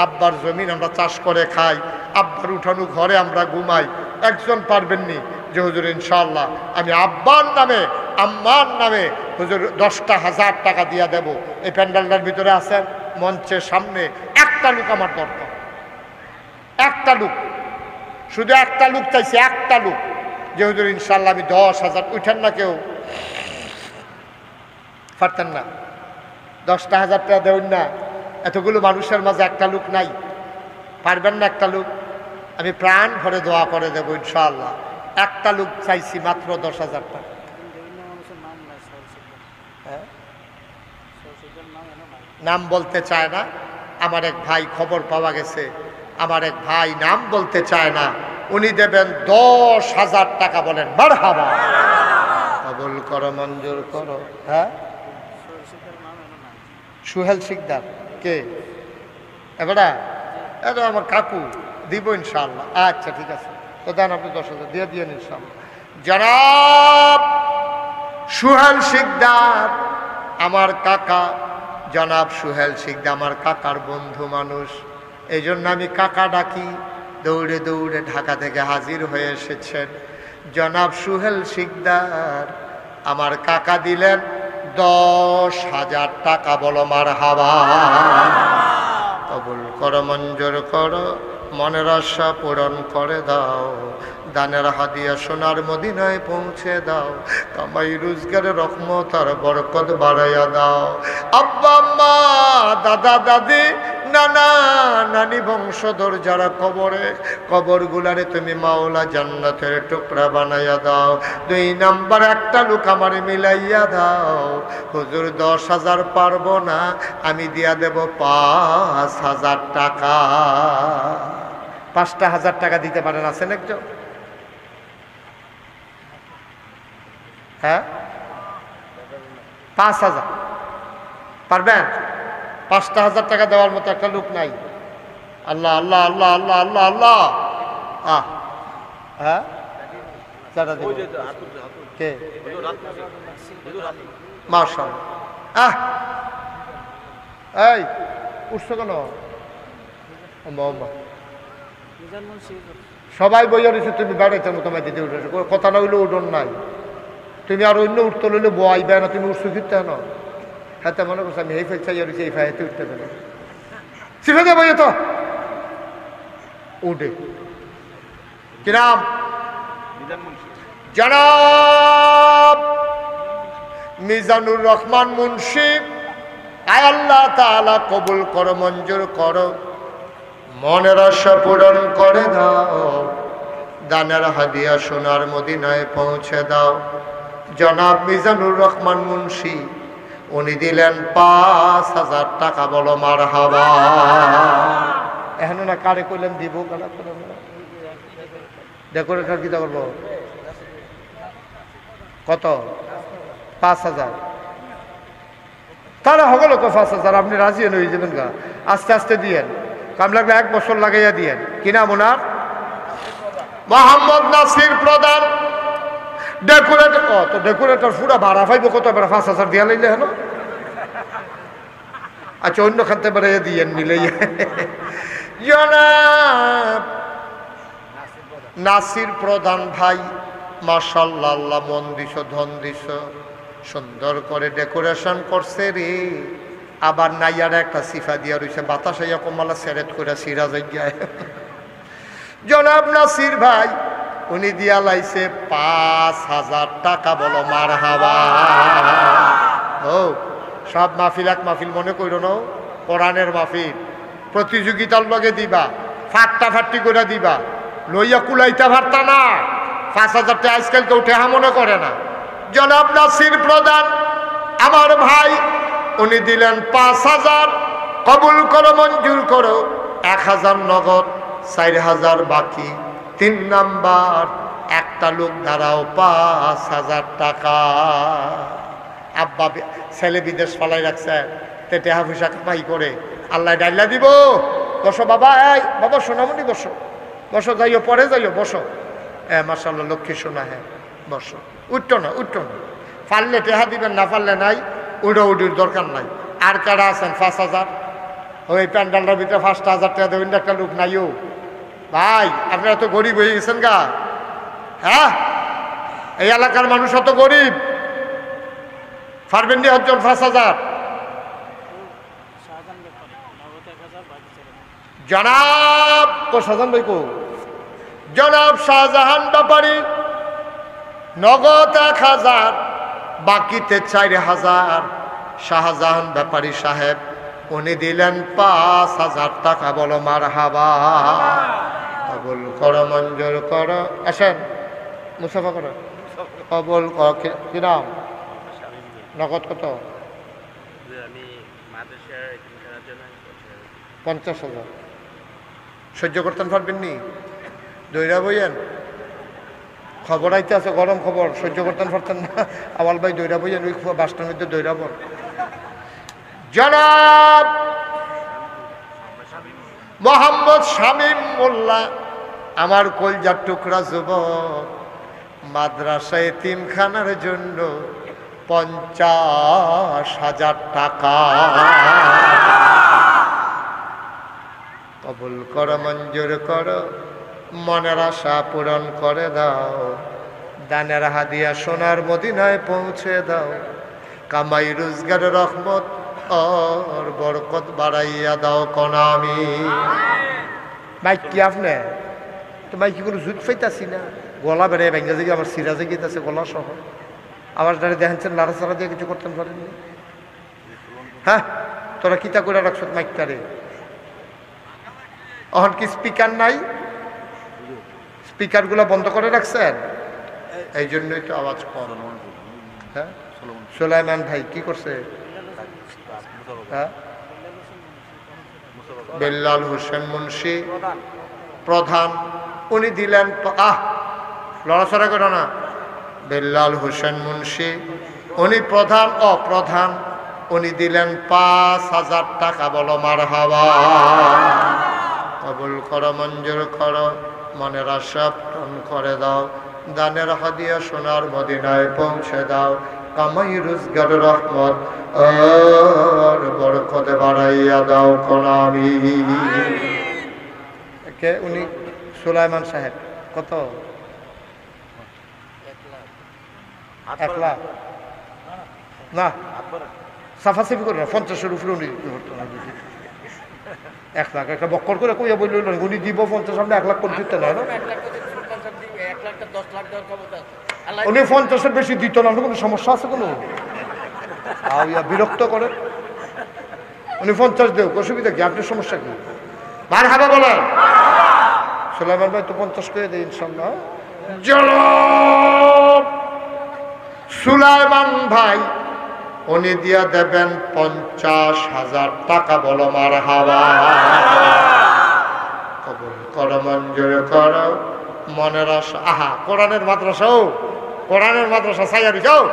আব্বার জমিন আমরা চাষ করে খাই, আব্বার উঠানো ঘরে আমরা ঘুমাই। একজন পারবেন নি যে হুজুর ইনশাআল্লাহ আমি আব্বার নামে আম্মার নামে হুজুর 10,000 টাকা দিয়া দেব? এই প্যান্ডেলটার ভিতরে আছেন? মঞ্চের সামনে একটা লোক আমার দরকার, একটা লোক, শুধু একটা লোক চাইছে, একটা লোক যে হুজুর ইনশাআল্লাহ আমি 10,000। উঠেন না কেউ, পারতেন না? 10,000 টাকা দেউন না? এতগুলো মানুষের মাঝে একটা লোক নাই? পারবেন না একটা লোক? আমি প্রাণ ভরে দোয়া করে দেব ইনশাআল্লাহ। একটা লোক চাইছি, মাত্র 10,000 টাকা। নাম বলতে চায় না আমার এক ভাই, খবর পাওয়া গেছে আমার এক ভাই নাম বলতে চায় না, উনি দেবেন 10,000 টাকা। বলেন মারহাবা, কবুল করো, মঞ্জুর করো। হ্যাঁ, সুহেল শিকদার কে? এবারে এটা আমার কাকু, দিব ইনশাআল্লাহ। আচ্ছা ঠিক আছে, তো দেন আপনি 10,000 দিয়ে দিয়েন ইনশাআল্লাহ। জনাব সুহেল শিকদার আমার কাকা, জনাব সুহেল শিকদার আমার কাকার বন্ধু মানুষ, এই জন্য আমি কাকা ডাকি। দৌড়ে দৌড়ে ঢাকা থেকে হাজির হয়ে এসেছেন জনাব সুহেল শিকদার। আমার কাকা দিলেন 10,000 টাকা। বলো মারহাবা, কবুল করো, মঞ্জুর করো, মনের আশা পূরণ করে দাও, দানের হাদিয়া সোনার মদিনায় পৌঁছে দাও, কামাই রোজগারের রহমত আর বরকত বাড়াইয়া দাও। আব্বা আম্মা, দাদা দাদি, নানা নানি, বংশধর যারা কবরে, কবরগুলারে তুমি মাওলা জান্নাতের টুকরা বানাইয়া দাও। 2 নাম্বার একটা লোক আমারে মিলাইয়া দাও। হুজুর 10,000 পারবো না, আমি দিয়া দেব 5,000 টাকা। 5,000 টাকা দিতে পারেন? আছেন একজন? হ্যাঁ, 5,000 পারবেন? 5,000 টাকা দেওয়ার মতো একটা লোক নাই? আল্লাহ আল্লাহ আল্লাহ আল্লাহ আল্লাহ আল্লাহ। হ্যাঁ, কে? মাশাআল্লাহ। এই উঠছো কেন? সবাই বইয়া রয়েছে, তুমি বেড়াইতে তোমায় দিতে উঠেছো, কথা না হইলে উঠন নাই। তুমি আর অন্য উঠতে লইলে বইবে না, তুমি উঠছো ফিরতে না। হ্যাঁ, মনে করছো আমি এই ফাই চাই রয়েছি, এই ফাইতে উঠতে পারে শিখে দেবো তো উঠে। কিরাম জনাব মিজানুর রহমান মুন্সি, আয় আল্লাহ তাআলা কবুল করো, মঞ্জুর করো, মনের আশা পূরণ করে দাও, দানের হাদিয়া সোনার মদিনায় পৌঁছে দাও। জনাব মিজানুর রহমান মুন্সি উনি দিলেন 5,000 টাকা। বলো মারহাবা। এখন না কারে কইলেন দিব, ডেকোরেটর কি করবো? কত? 5,000। তাহলে হগল তো 5,000। আপনি রাজি হয়ে যাবেন গা, আস্তে আস্তে দিয়েন, কাম লাগলে 1 বছর লাগাইয়া দিয়েন। কি নাম ওনার? মোহাম্মদ নাসির প্রধান। ডেকোরেটর তো ডেকোরেটর পুরা ভাড়া পাইব কত? 5,000 দিয়া লাইলে হলো। আচ্ছা, অন্য খানতে বেড়াইয়া দিয়েন মিলাইয়া। জনাব নাসির প্রধান ভাই, মাশাআল্লাহ, আল্লাহ মন দিছ, ধন দিছ, সুন্দর করে ডেকোরেশন করছে রে। আবার নাইয়ার একটা সিফা দিয়া রয়েছে, বাতাসে কমালা সেরেট করে সিরা জায়গায়। জনাব নাসির ভাই উনি দিয়া লাইছে 5,000 টাকা। বলো মারহাবা। ও সব মাহফিল এক মাহফিল মনে করো না, কোরআনের মাহফিল। প্রতিযোগিতার লগে দিবা, ফাট্টা ফাট্টি করে দিবা, লইয়া কুলাইতে পারতা না। 5,000 টাকা আজকাল কেউ টেহা মনে করে না। জনাব নাসির প্রধান আমার ভাই উনি দিলেন 5,000। কবুল করো, মঞ্জুর করো। 1,000 নগদ, 4,000 বাকি। 3 নাম্বার একটা লোক দাঁড়াও, 5,000 টাকা। আব্বা ছেলে বিদেশ ফলাই রাখছে, তে টেহা পয়সা কামাই করে আল্লাহ ডাইলা দিব। বসো বাবা, এই বাবা সোনামণি বসো, বসো, যাইও পরে যাইও, বসো। মাশাআল্লাহ লক্ষ্মী সোনা, হ্যাঁ বসো, উঠতো না উঠতো না, পারলে টেহা দিবেন, না পারলে নাই, উড়ো উড়ির দরকার নাই। আর কারা আছেন 5,000? ওই প্যান্ডালটার ভিতরে 5,000 টাকা দেবেন, একটা লোক নাইও ভাই, আপনারা তো গরিব হয়ে গেছেন গা। হ্যাঁ, এই এলাকার মানুষ অত গরিব, পারবেন নি হচ্ছেন 5,000? জনাব ও শাহজাহান ভাই কো, জনাব শাহজাহান ব্যাপারী নগদ 1,000, বাকিতে 4,000। শাহজাহান ব্যাপারী সাহেব উনি দিলেন 5,000 টাকা। বলো মারহাবা। কবুল করো, মঞ্জুর করো। আসেন মুসাফা করো। কবুল করো। কি নাম? নগদ কত? 50,000। সহ্য করতেন পারবেন নি? দৈরা বইয়েন, খবর আইতে আছে, গরম খবর, সহ্য করতেন পারতেন না? আওয়াল ভাই দৈরা বইয়েন, ওই বাসটার মধ্যে দৈরা বল। জনাব মোহাম্মদ শামীম মোল্লা, আমার কলজার টুকরা যুবক, মাদ্রাসায় এতিমখানার জন্য 50,000 টাকা। কবুল করো, মঞ্জুর করো, মনের আশা পূরণ করে দাও, দানের হাদিয়া সোনার মদিনায় পৌঁছে দাও, কামাই রোজগার রহমত আর বরকত বাড়াইয়া দাও কনামি। মাইক কি আপনি তো মাইক কি কোনো জুত পাইতাছি না, গলা বেড়ে ভেঙে যে আমার সিরাজে গিয়েছে গলা সহ, আবার দাঁড়িয়ে দেখেন নাড়াচাড়া দিয়ে কিছু করতেন পারেননি। হ্যাঁ, তোরা কিতা করে রাখছ মাইকটারে? এখন কি স্পিকার নাই? স্পিকার গুলা বন্ধ করে রাখছেন, এই জন্যই তো আওয়াজ কম। হ্যাঁ, সুলাইমান ভাই কি করছে? হ্যাঁ, বেল্লাল হোসেন মুন্সি প্রধান, উনি দিলেন, লড়াচড়া করো না, বেল্লাল হোসেন মুন্সি উনি প্রধান, অপ্রধান, উনি দিলেন 5,000 টাকা। বলো মারহাবা। কবুল করো, মঞ্জুর করো, মনের আশা পূরণ করে দাও, দানের হাদিয়া সোনার মদিনায় পৌঁছে দাও, কামাই রোজগার রহমত আর বরকত বাড়াইয়া দাও কনামি। কে উনি? সুলাইমান সাহেব। কত? 1 লাখ না, সাফাসাফি করে না, 50-এর উপরে উনি 1 লাখ। একটা বক্কর করে কইয়া বলল উনি দিব 50, সামনে 1 লাখ করে দিতে না, উনি 50-এর বেশি দিত না। কোনো সমস্যা আছে কোনো? বিরক্ত করে। উনি 50 দেও, অসুবিধা কি? আপনার সমস্যা কি? মারহাবা বলেন। সুলাইমান ভাই তো 50 করে দেয় ইনশাল্লাহ। জনাব সুলাইমান ভাই উনি দিয়া দেবেন 50,000 টাকা। বলো মারহাবা। কবুল করো, মঞ্জুর করো, মনের আশা। আহা, কোরআনের মাদ্রাসাও, কোরআনের মাদ্রাসা সাইয়া যাও।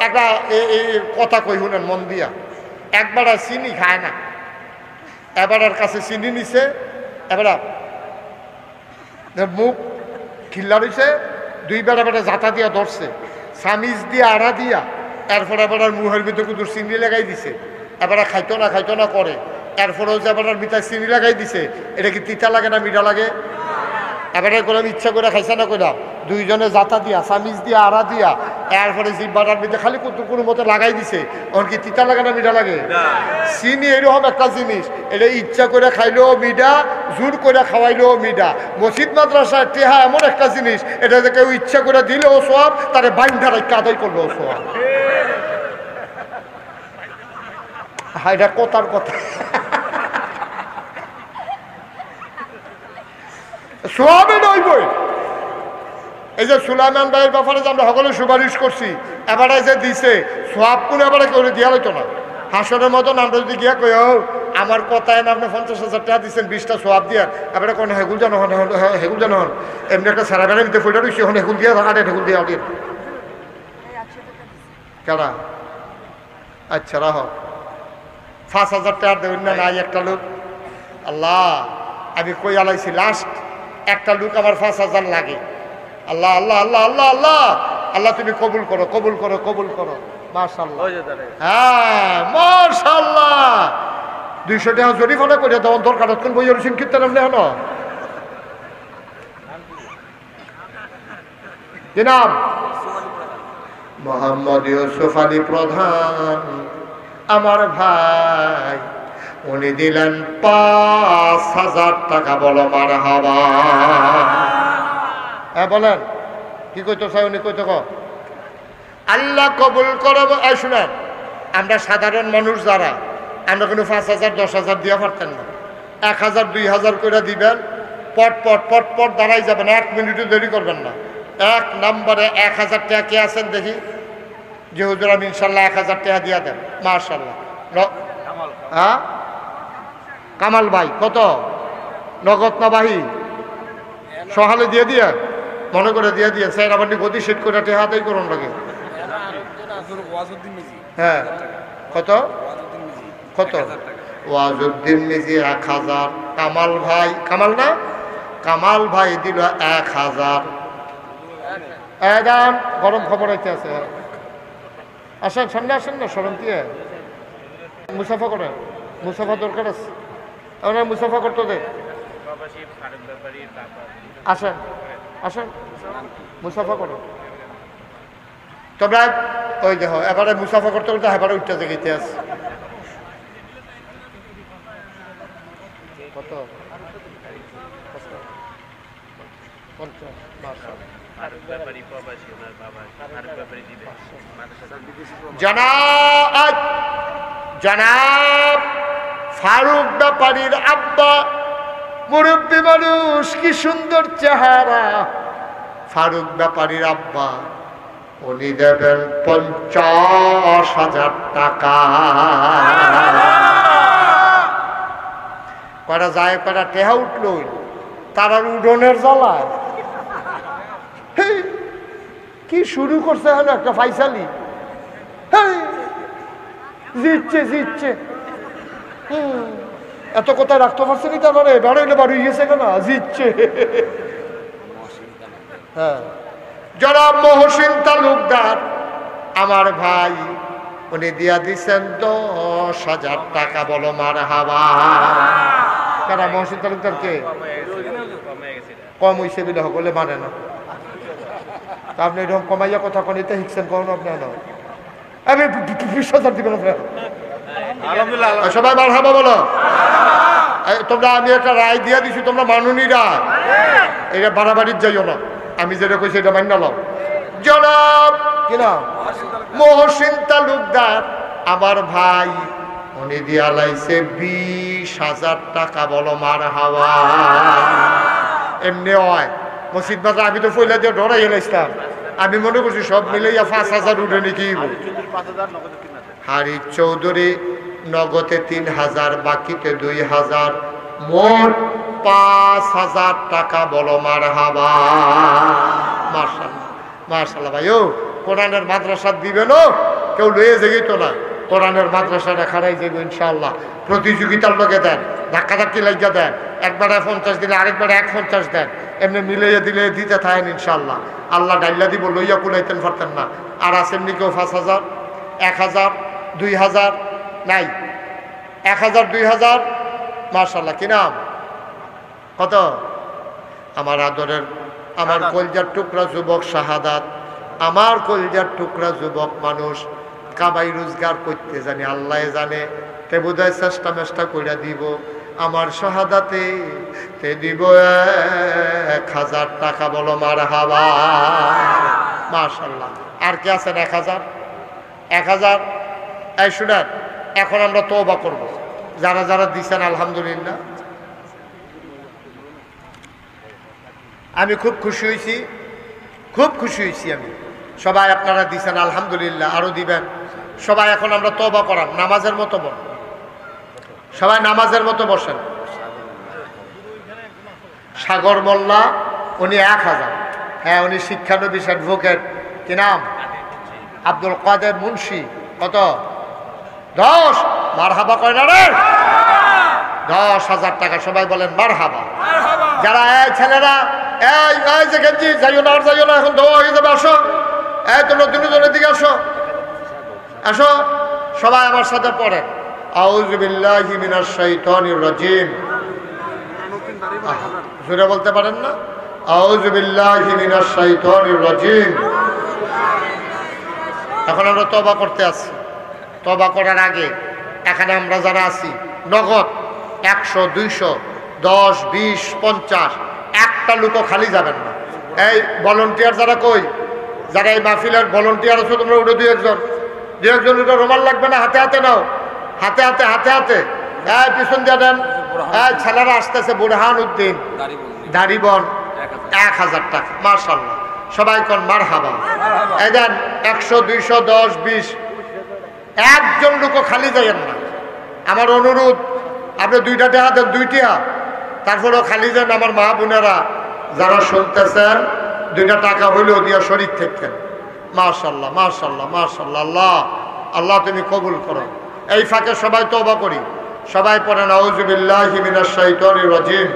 একটা কথা কই শুনেন মন দিয়া। একবার চিনি খায় না, এবারের কাছে চিনি নিছে, এবার মুখ খিল্লা রয়েছে, 2 বেড়া বেড়া জাতা দিয়া ধরছে, সামিজ দিয়া আড়া দিয়া, এরপর এবার মুহের ভিতরে কুদুর চিনি লাগাই দিছে। এবার খাইতো না করে, এরপরেও যে এবার মিঠাই চিনি লাগাই দিছে। এটা কি তিতা লাগে না মিঠা লাগে? এবারে করলাম ইচ্ছা করে খাইছে না কইলাম, 2 জনে জাতা দিয়া, সামিজ দিয়া, আড়া দিয়া, এরপরে জিব্বাটার ভিতরে খালি কোনো মতো লাগাই দিছে। ওর কি তিতা লাগে না মিঠা লাগে? চিনি এরকম একটা জিনিস, এটা ইচ্ছা করে খাইলেও মিঠা, জোর করে খাওয়াইলেও মিঠা। মসজিদ মাদ্রাসায় টেহা এমন একটা জিনিস, এটা যে কেউ ইচ্ছা করে দিলেও সব, তারে বাইন্ধা রাখতে আদায় করলেও সব। হ্যাঁ, এটা কথার কথা। সবে নইবই। এই যে সুলাইমান ভাইয়ের ব্যাপারে যে আমরা সকলে সুপারিশ করছি, এবারে যে দিছে সব কোন এবারে কেউ দিয়া হইতো না। হাসনের মতন আমরা যদি গিয়া কই আমার কথায় না আপনি 50,000 টাকা দিচ্ছেন, 20টা সোয়াব দিয়া, এবারে কোন হেগুল জানো হন, হেগুল জানো হন, এমনি একটা সারা বেলা নিতে ফুটা রয়েছে, এখন হেগুল দিয়া আটে হেগুল দিয়া আটেন কেডা? আচ্ছা রাহ, 5,000 টাকা দেবেন না? নাই একটা লোক আল্লাহ আমি কই আলাইছি লাস্ট একটা লোক আমার 5,000 লাগে। আল্লাহ আল্লাহ আল্লাহ আল্লাহ আল্লাহ আল্লাহ তুমি কবুল করো কবুল করো কবুল করো। মাশাআল্লাহ, হ্যাঁ মাশাআল্লাহ। 200 টাকা জরিমানা করে দেওয়ার দরকার কোন বই রসিম কীর্তন আপনি হলো কি নাম? মোহাম্মদ ইউসুফ আলী প্রধান আমার ভাই, উনি দিলেন 5,000 টাকা। বলো মারহাবা। হ্যাঁ বলেন কি কইতো চাই উনি কইতো ক আল্লাহ কবুল করব। শুনেন আমরা সাধারণ মানুষ যারা আমরা কোনো 5,000 10,000 দিয়ে পারতেন না। 1,000 2,000 করে দিবেন, পট পট পট পট দাঁড়াই যাবেন, 1 মিনিটও দেরি করবেন না। 1 নম্বরে 1,000 টাকা কে আছেন দেখি? যে হুজুর আমি ইনশাল্লাহ 1,000 টাকা দিয়ে দেন। মাশাআল্লাহ। হ্যাঁ কামাল ভাই কত? নগদ না বাহি? সহালে দিয়ে দিয়ে মনে করে দিয়ে দিয়ে স্যার আপনি গতি সেট করে টেহা হাতেই করুন লাগে। হ্যাঁ কত কত? ওয়াজউদ্দিন মিজি 1,000। কামাল ভাই, কামাল না কামাল ভাই দিল 1,000। একদম গরম খবর হইতে আছে। আসেন সামনে আসেন না, সরম দিয়ে মুসাফা করেন। মুসাফা দরকার আছে, আপনার মুসাফা করতে দে। আসেন আসেন মুসাফা করো। তোমরা ওই দেখো এবারে মুসাফা করতে করতে এবারে উঠতে যেতে আছে। কত? জনাব ফারুক ব্যাপারীর আব্বা, মুরব্বী মানুষ, কি সুন্দর চেহারা। ফারুক ব্যাপারীর আব্বা উনি দেবেন 50,000 টাকা। কয়টা যায় কয়টা টেহা উঠল তার আর উডনের জ্বালায়। কি শুরু করছে হলো একটা ফাইসালি। জিতছে জিতছে। এত কোথায় রাখতে পারছে নি তারপরে বেড়াইলে বাড়ি গেছে কেন? জিতছে। হ্যাঁ জনাব মহসিন তালুকদার আমার ভাই, উনি দিয়া দিচ্ছেন 10,000 টাকা। বলো মারহাবা। কেন মহসিন তালুকদার কে কম হইছে বলে সকলে মানে না? তা আপনি এরকম কমাইয়া কথা কনিতে শিখছেন কখন? আপনি আমি 20,000 দিবেন আপনার। সবাই মারহাবা বলো। তোমরা আমি একটা রায় দিয়া দিছি, তোমরা মানুনি রায়, এটা বাড়াবাড়ির যাইও না। আমি যেটা কইছি এটা মান্য নাও। জনাব কি নাম? মহসিন তালুকদার আমার ভাই, উনি দিয়া লাইছে 20,000 টাকা। বলো মারহাবা। এমনি হয় মসজিদ বাজার, আমি তো ফইলা দিয়ে ডরাই এলাইছিলাম। আমি মনে করছি সব মিলাইয়া 5,000 উঠে নাকি। হারিফ চৌধুরী নগদে 3,000, বাকিতে 2,000, মোট 5,000 টাকা। বলো মারহাবা। মাশাআল্লাহ মাশাআল্লাহ। ভাই ও কোরআনের মাদ্রাসা দিবেন, কেউ লয়ে যেগেই তো না। কোরআনের মাদ্রাসাটা খারাই যাবে ইনশাআল্লাহ। প্রতিযোগিতার লোকে দেন, ধাক্কাধাক্কি লাগিয়ে দেন। একবারে 50 দিলে আরেকবারে 150 দেন, এমনি মিলাইয়া দিলে দিতে থাকেন ইনশাআল্লাহ। আল্লাহ ডাইলা দিব, লইয়া কুলাইতেন পারতেন না। আর আসেননি কেউ 5,000 1,000 2,000 নাই? 1,000 2,000 মাশাআল্লাহ। কি নাম? কত? আমার আদরের, আমার কলজার টুকরা যুবক শাহাদাত, আমার কলজার টুকরা যুবক মানুষ, কামাই রোজগার করতে জানি আল্লাহ জানে। তে বোধহয় চেষ্টা মেষ্টা করে দিব। আমার শাহাদাতে তে দিব 1,000 টাকা। বলো মারহাবা। মাশাআল্লাহ। আর কি আছেন? 1,000 1,000। এই শুনেন, এখন আমরা তওবা করব। যারা যারা দিচ্ছেন আলহামদুলিল্লাহ, আমি খুব খুশি হয়েছি, খুব খুশি হয়েছি আমি। সবাই আপনারা দিচ্ছেন আলহামদুলিল্লাহ, আরো দিবেন সবাই। এখন আমরা তওবা করাম, নামাজের মতো বল, সবাই নামাজের মতো বসেন। সাগর মোল্লা উনি 1,000। হ্যাঁ উনি শিক্ষানবিশ অ্যাডভোকেট। কি নাম? আব্দুল কাদের মুন্সি। কত? 10। মারহাবা কয় না রে? 10,000 টাকা। সবাই বলেন মারহাবা। যারা এই ছেলেরা এই যে গেঞ্জি যাইও না, আর যাইও না, এখন দোয়া হয়ে যাবে, আসো। এই তোমরা দুজনের দিকে আসো, আসো। সবাই আমার সাথে পড়েন, আউযু বিল্লাহি মিনাশ শাইতানির রাজিম। জোরে বলতে পারেন না? আউযু বিল্লাহি মিনাশ শাইতানির রাজিম। এখন আমরা তওবা করতে আসছি। তওবা করার আগে এখানে আমরা যারা আছি, নগদ 100, 200, 10, 20, 50 একটা লোকও খালি যাবেন না। এই ভলান্টিয়ার যারা কই, যারা এই মাহফিলের ভলান্টিয়ার আছো, তোমরা উঠে দুই একজন উঠে, রুমাল লাগবে না, হাতে হাতে নাও, হাতে হাতে হাতে হাতে। এই পিছন দিয়ে দেন। এই ছেলেরা আসতেছে, বুরহান উদ্দিন দাড়িবন, 1000 টাকা। মাশাআল্লাহ, সবাই কোন মারহাবা। এই দেন 100, 200, 10, 20, একজন লোকও খালি যাইয়েন না। আমার অনুরোধ, আপনি 2টা টাকা দেন, 2টা, তারপরেও খালি যান। আমার মা বোনেরা যারা শুনতেছেন, 2টা টাকা হইলেও দিয়া শরীর থাকেন। মাশাআল্লাহ, মাশাআল্লাহ, মাশাআল্লাহ। আল্লাহ, আল্লাহ তুমি কবুল করো। এই ফাঁকে সবাই তওবা করি। সবাই পড়েন, আউযু বিল্লাহি মিনাশ শাইতানির রাজিম,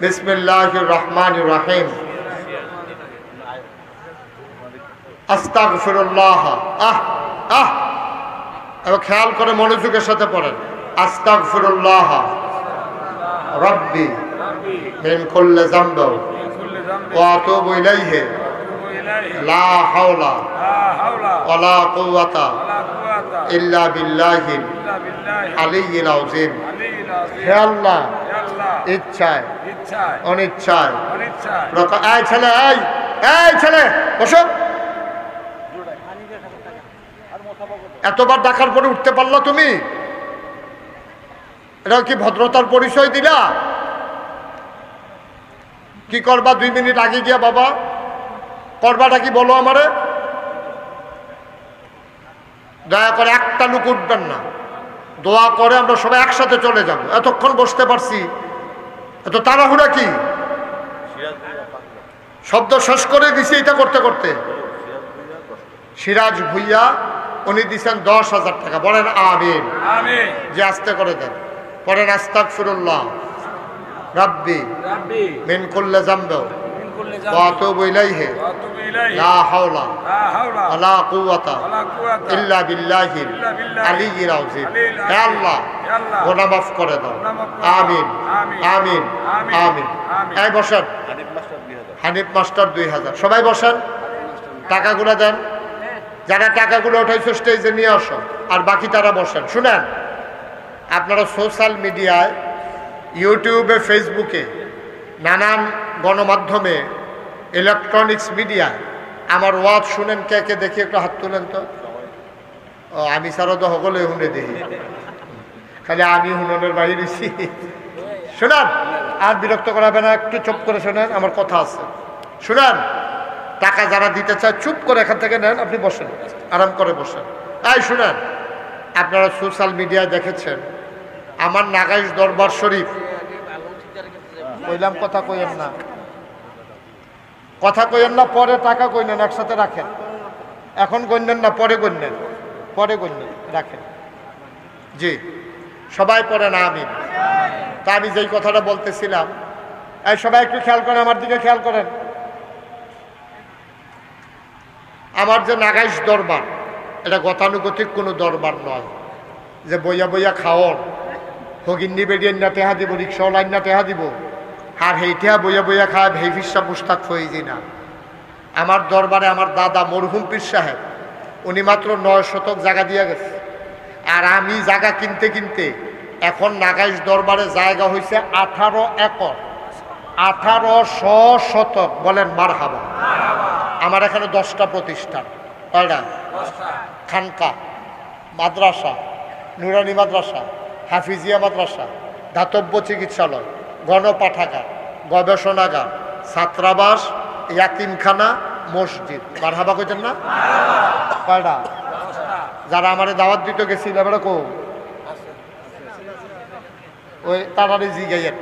বিসমিল্লাহির রহমানির রহিম, আস্তাগফিরুল্লাহ। এবার খেয়াল করে মনোযোগের সাথে পড়েন, আস্তাগফিরুল্লাহ রাব্বি মিন কুল্লি যামবি ওয়া আতুবু ইলাইহি লা হাওলা ওয়ালা কুওয়াতা ইল্লা বিল্লাহিল আলিয়্যিল আযীম। হে আল্লাহ, ইচ্ছায় অনিচ্ছায় এই ছেলে, এই ছেলে বসো। এতবার ডাকার পরে উঠতে পারলা তুমি? এটা কি ভদ্রতার পরিচয় দিলা? কি করবা 2 মিনিট আগে গিয়া? বাবা করবাটা কি বলো আমারে? দয়া করে একটা লোক উঠবেন না, দোয়া করে আমরা সবাই একসাথে চলে যাব। এতক্ষণ বসতে পারছি, এত তাড়াহুড়া কি? শব্দ শেষ করে দিছি এটা করতে করতে। সিরাজ ভুইয়া উনি দিচ্ছেন 10,000 টাকা। বলেন আমিন। যে আস্তে করে দেন, পড়েন আস্তাগফিরুল্লাহ রাব্বি মিন কুল্লি যামবি ওয়া আতুবু ইলাইহি লা হাওলা ওয়ালা কুওয়াতা ইল্লা বিল্লাহিল আলিয়্যিল আযীম। হে আল্লাহ, গুনাহ মাফ করে দাও। আমিন, আমিন, আমিন। এই বসেন, হানিফ মাস্টার 2000। সবাই বসেন, টাকাগুলো দেন। যারা টাকাগুলো উঠাইছো স্টেজে নিয়ে আসো, আর বাকি তারা বসেন। শুনেন, আপনারা সোশ্যাল মিডিয়ায়, ইউটিউবে, ফেসবুকে, নানান গণমাধ্যমে, ইলেকট্রনিক্স মিডিয়ায় আমার ওয়াজ শুনেন। কে কে দেখি একটু হাত তুলেন তো। ও, আমি ছাড়া তো সকলে শুনে দেখি, খালি আমি হুননের বাড়ি দিছি। শুনেন, আর বিরক্ত করাবে না, একটু চুপ করে শোনেন, আমার কথা আছে। শুনেন, টাকা যারা দিতে চায় চুপ করে এখান থেকে নেন, আপনি বসেন, আরাম করে বসেন। এই শুনেন, আপনারা সোশ্যাল মিডিয়ায় দেখেছেন আমার নাগাইশ দরবার শরীফ, কইলাম কথা কইেন না, কথা কইেন না, পরে টাকা কইনেন, একসাথে রাখেন। এখন গণ্যেন না, পরে গণ্যেন, পরে গণ্যেন, রাখেন। জি, সবাই পড়েন আমিন। তা আমি যেই কথাটা বলতেছিলাম, এই সবাই একটু খেয়াল করেন, আমার দিকে খেয়াল করেন। আমার যে নাগাইশ দরবার, এটা গতানুগতিক কোনো দরবার নয় যে বইয়া বইয়া খাওয়ার, হগিন্নি বেরিয়ে না টেহা দিব, রিক্সাওয়ালাইন না টেহা দিব, আর হেইটা বইয়া বইয়া খায় ভেই ফিসা পুস্তাক ফয়েজি না। আমার দরবারে আমার দাদা মরহুম পীর সাহেব, উনি মাত্র 9 শতক জায়গা দিয়ে গেছে। আর আমি জায়গা কিনতে কিনতে এখন নাগাইশ দরবারে জায়গা হয়েছে 18 একর, 1800 শতক। বলেন মারহাবা। আমার এখানে 10টা প্রতিষ্ঠান। কয়টা? খানকা, মাদ্রাসা, নুরানি মাদ্রাসা, হাফিজিয়া মাদ্রাসা, ধাতব্য চিকিৎসালয়, গণপাঠাগার, গবেষণাগার, ছাত্রাবাস, ইয়াতিমখানা, মসজিদ। মারহাবা কইতেন না? কয়টা? যারা আমার দাওয়াত দিতে গেছিল এবারে কো ওই তারারে জিগাইয়েন,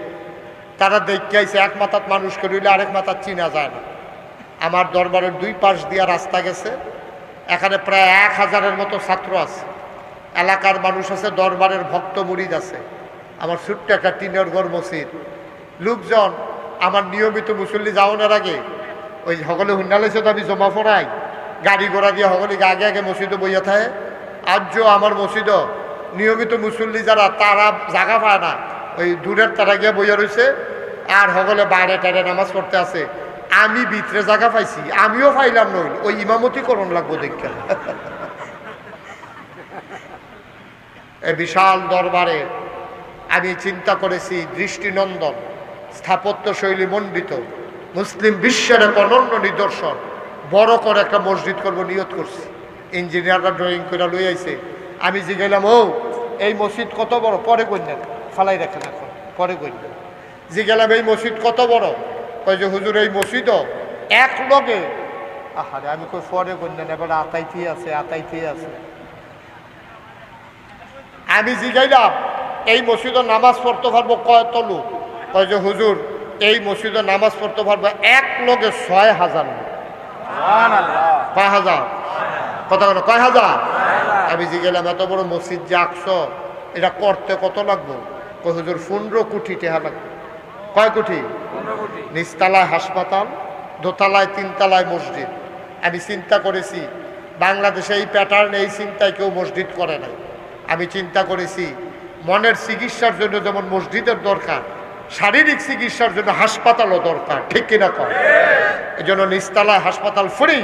তারা দেখতে আইছে এক মাথাত মানুষ করিলে আরেক মাথাত চিনা যায় না। আমার দরবারের 2 পাশ দিয়া রাস্তা গেছে, এখানে প্রায় 1000-এর মতো ছাত্র আছে, এলাকার মানুষ আছে, দরবারের ভক্ত মুরিদ আছে। আমার ছোট্ট একটা টিনের ঘর মসজিদ। লোকজন আমার নিয়মিত মুসল্লি যাওয়ার আগে ওই সকলে হুন্ডালেছে তো আমি জমা পড়াই, গাড়ি ঘোড়া দিয়ে সকলে আগে আগে মসজিদে বইয়া থাকে। আজও আমার মসজিদও নিয়মিত মুসল্লি যারা তারা জায়গা পায় না, ওই দূরের তারা গিয়ে বইয়া রয়েছে, আর সকলে বাইরে টাইরে নামাজ পড়তে আছে। আমি ভিতরে জায়গা পাইছি, আমিও পাইলাম নইল, ওই ইমামতি করণ লাগবো দেখে। এই বিশাল দরবারে আমি চিন্তা করেছি, দৃষ্টিনন্দন স্থাপত্য শৈলী মণ্ডিত মুসলিম বিশ্বের এক অনন্য নিদর্শন বড় করে একটা মসজিদ করব নিয়ত করছি। ইঞ্জিনিয়াররা ড্রয়িং করে লই আইছে। আমি জিগাইলাম, ও এই মসজিদ কত বড়? পরে কইলেন, ফালাই রাখেন এখন, পরে কইলেন। জিগাইলাম, এই মসজিদ কত বড়? কই যে হুজুর এই মসজিদও এক লগে। আহারে, আমি কই পরে কইলেন, এবার আতাইতে আছে, আতাইতে আছে। আমি জিগাইলাম, এই মসজিদে নামাজ পড়তে পারবো কত লোক? কয় যে হুজুর এই মসজিদে নামাজ পড়তে পারবো এক লগে ৬,০০০ লোক। ৫,০০০ কথা বলো, কয় হাজার? আমি জিগেলাম, এত বড় মসজিদ যে আঁকছো, এটা করতে কত লাগবো? কয় হুজুর ১৫ কোটি টাকা লাগবে। কয় কোটি? নিচতলায় হাসপাতাল, দোতলায় ৩ তলায় মসজিদ। আমি চিন্তা করেছি, বাংলাদেশে এই প্যাটার্ন, এই চিন্তায় কেউ মসজিদ করে নাই। আমি চিন্তা করেছি, মনের চিকিৎসার জন্য যেমন মসজিদের দরকার, শারীরিক চিকিৎসার জন্য হাসপাতালও দরকার, ঠিক কিনা কর? এই জন্য নিচতলায় হাসপাতাল ফ্রি,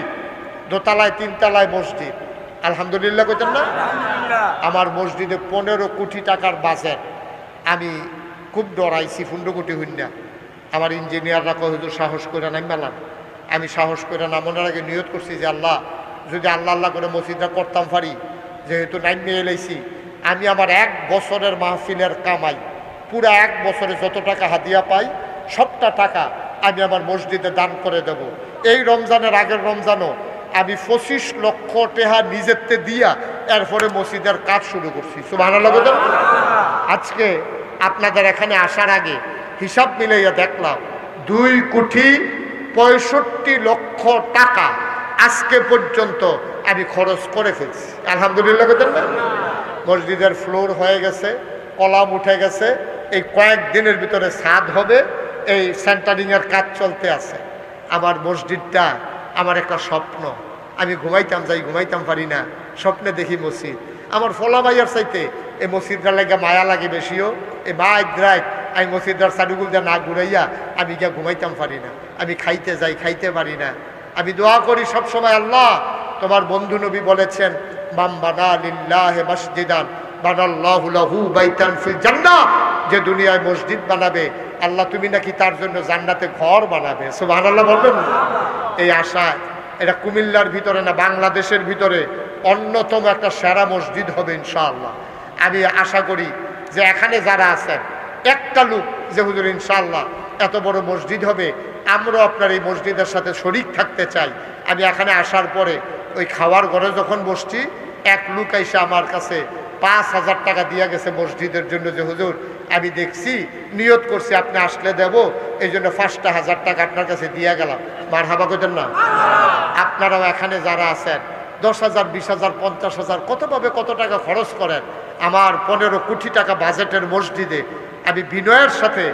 দোতলায় ৩ তলায় মসজিদ। আলহামদুলিল্লাহ কইতেন না? আমার মসজিদে ১৫ কোটি টাকার বাজেট। আমি খুব ডরাইছি ১৫ কোটি হইন না। আমার ইঞ্জিনিয়াররা কয় হুজুর সাহস করে নাম মেলান। আমি সাহস করে নামানোর আগে নিয়ত করছি যে আল্লাহ, যদি আল্লাহ আল্লাহ করে মসজিদটা করতাম পারি, যেহেতু নাইম নিয়ে এলাইছি, আমি আমার ১ বছরের মাহফিলের কামাই, পুরা ১ বছরে যত টাকা হাদিয়া পাই সবটা টাকা আমি আমার মসজিদে দান করে দেব। এই রমজানের আগের রমজানও আমি ২৫ লক্ষ টাকা নিজেরতে দিয়া এরপরে মসজিদের কাজ শুরু করছি। সুবহানাল্লাহ। আজকে আপনাদের এখানে আসার আগে হিসাব মিলাইয়া দেখলাম ২,৬৫,০০,০০০ টাকা আজকে পর্যন্ত আমি খরচ করে ফেলছি। আলহামদুলিল্লাহ। মসজিদের ফ্লোর হয়ে গেছে, কলাম উঠে গেছে, এই কয়েকদিনের ভিতরে ছাদ হবে, এই সেন্টারিংয়ের কাজ চলতে আছে। আমার মসজিদটা আমার একটা স্বপ্ন। আমি ঘুমাইতাম যাই, ঘুমাইতাম পারি না, স্বপ্নে দেখি মসজিদ। আমার ফলা মাইয়ার চাইতে এই মসজিদটার লাগে মায়া লাগে বেশিও। এই মাইদ্রায় আমি মসজিদটার চারুগুল দিয়ে না ঘুরাইয়া আমি গিয়া ঘুমাইতাম পারি না। আমি খাইতে যাই, খাইতে পারি না। আমি দোয়া করি সবসময়, আল্লাহ তোমার বন্ধু নবী বলেছেন, মান বানা লিল্লাহি মসজিদান বানাল্লাহু লাহু বাইতান ফিল জান্নাহ, যে দুনিয়ায় মসজিদ বানাবে আল্লাহ তুমি নাকি তার জন্য জান্নাতে ঘর বানাবে। সুবহানাল্লাহ বলবেন। এই আশায় এটা কুমিল্লার ভিতরে না, বাংলাদেশের ভিতরে অন্যতম একটা সেরা মসজিদ হবে ইনশাআল্লাহ। আমি আশা করি যে এখানে যারা আছেন, একটা লোক যে হুজুর ইনশাআল্লাহ এত বড় মসজিদ হবে, আমরাও আপনার এই মসজিদের সাথে শরিক থাকতে চাই। আমি এখানে আসার পরে ওই খাওয়ার ঘরে যখন বসছি, এক লোক এসে আমার কাছে ৫,০০০ টাকা দিয়া গেছে মসজিদের জন্য, যে হুজুর আমি দেখছি, নিয়ত করছি আপনি আসলে দেব, এই জন্য ৫,০০০ টাকা আপনার কাছে দিয়া গেলাম। মারহাবা কইতেন না? আপনারাও এখানে যারা আছেন ১০,০০০, ২০,০০০, ৫০,০০০ কতভাবে কত টাকা খরচ করেন আমার ১৫ কোটি টাকা বাজেটের মসজিদে। আমি বিনয়ের সাথে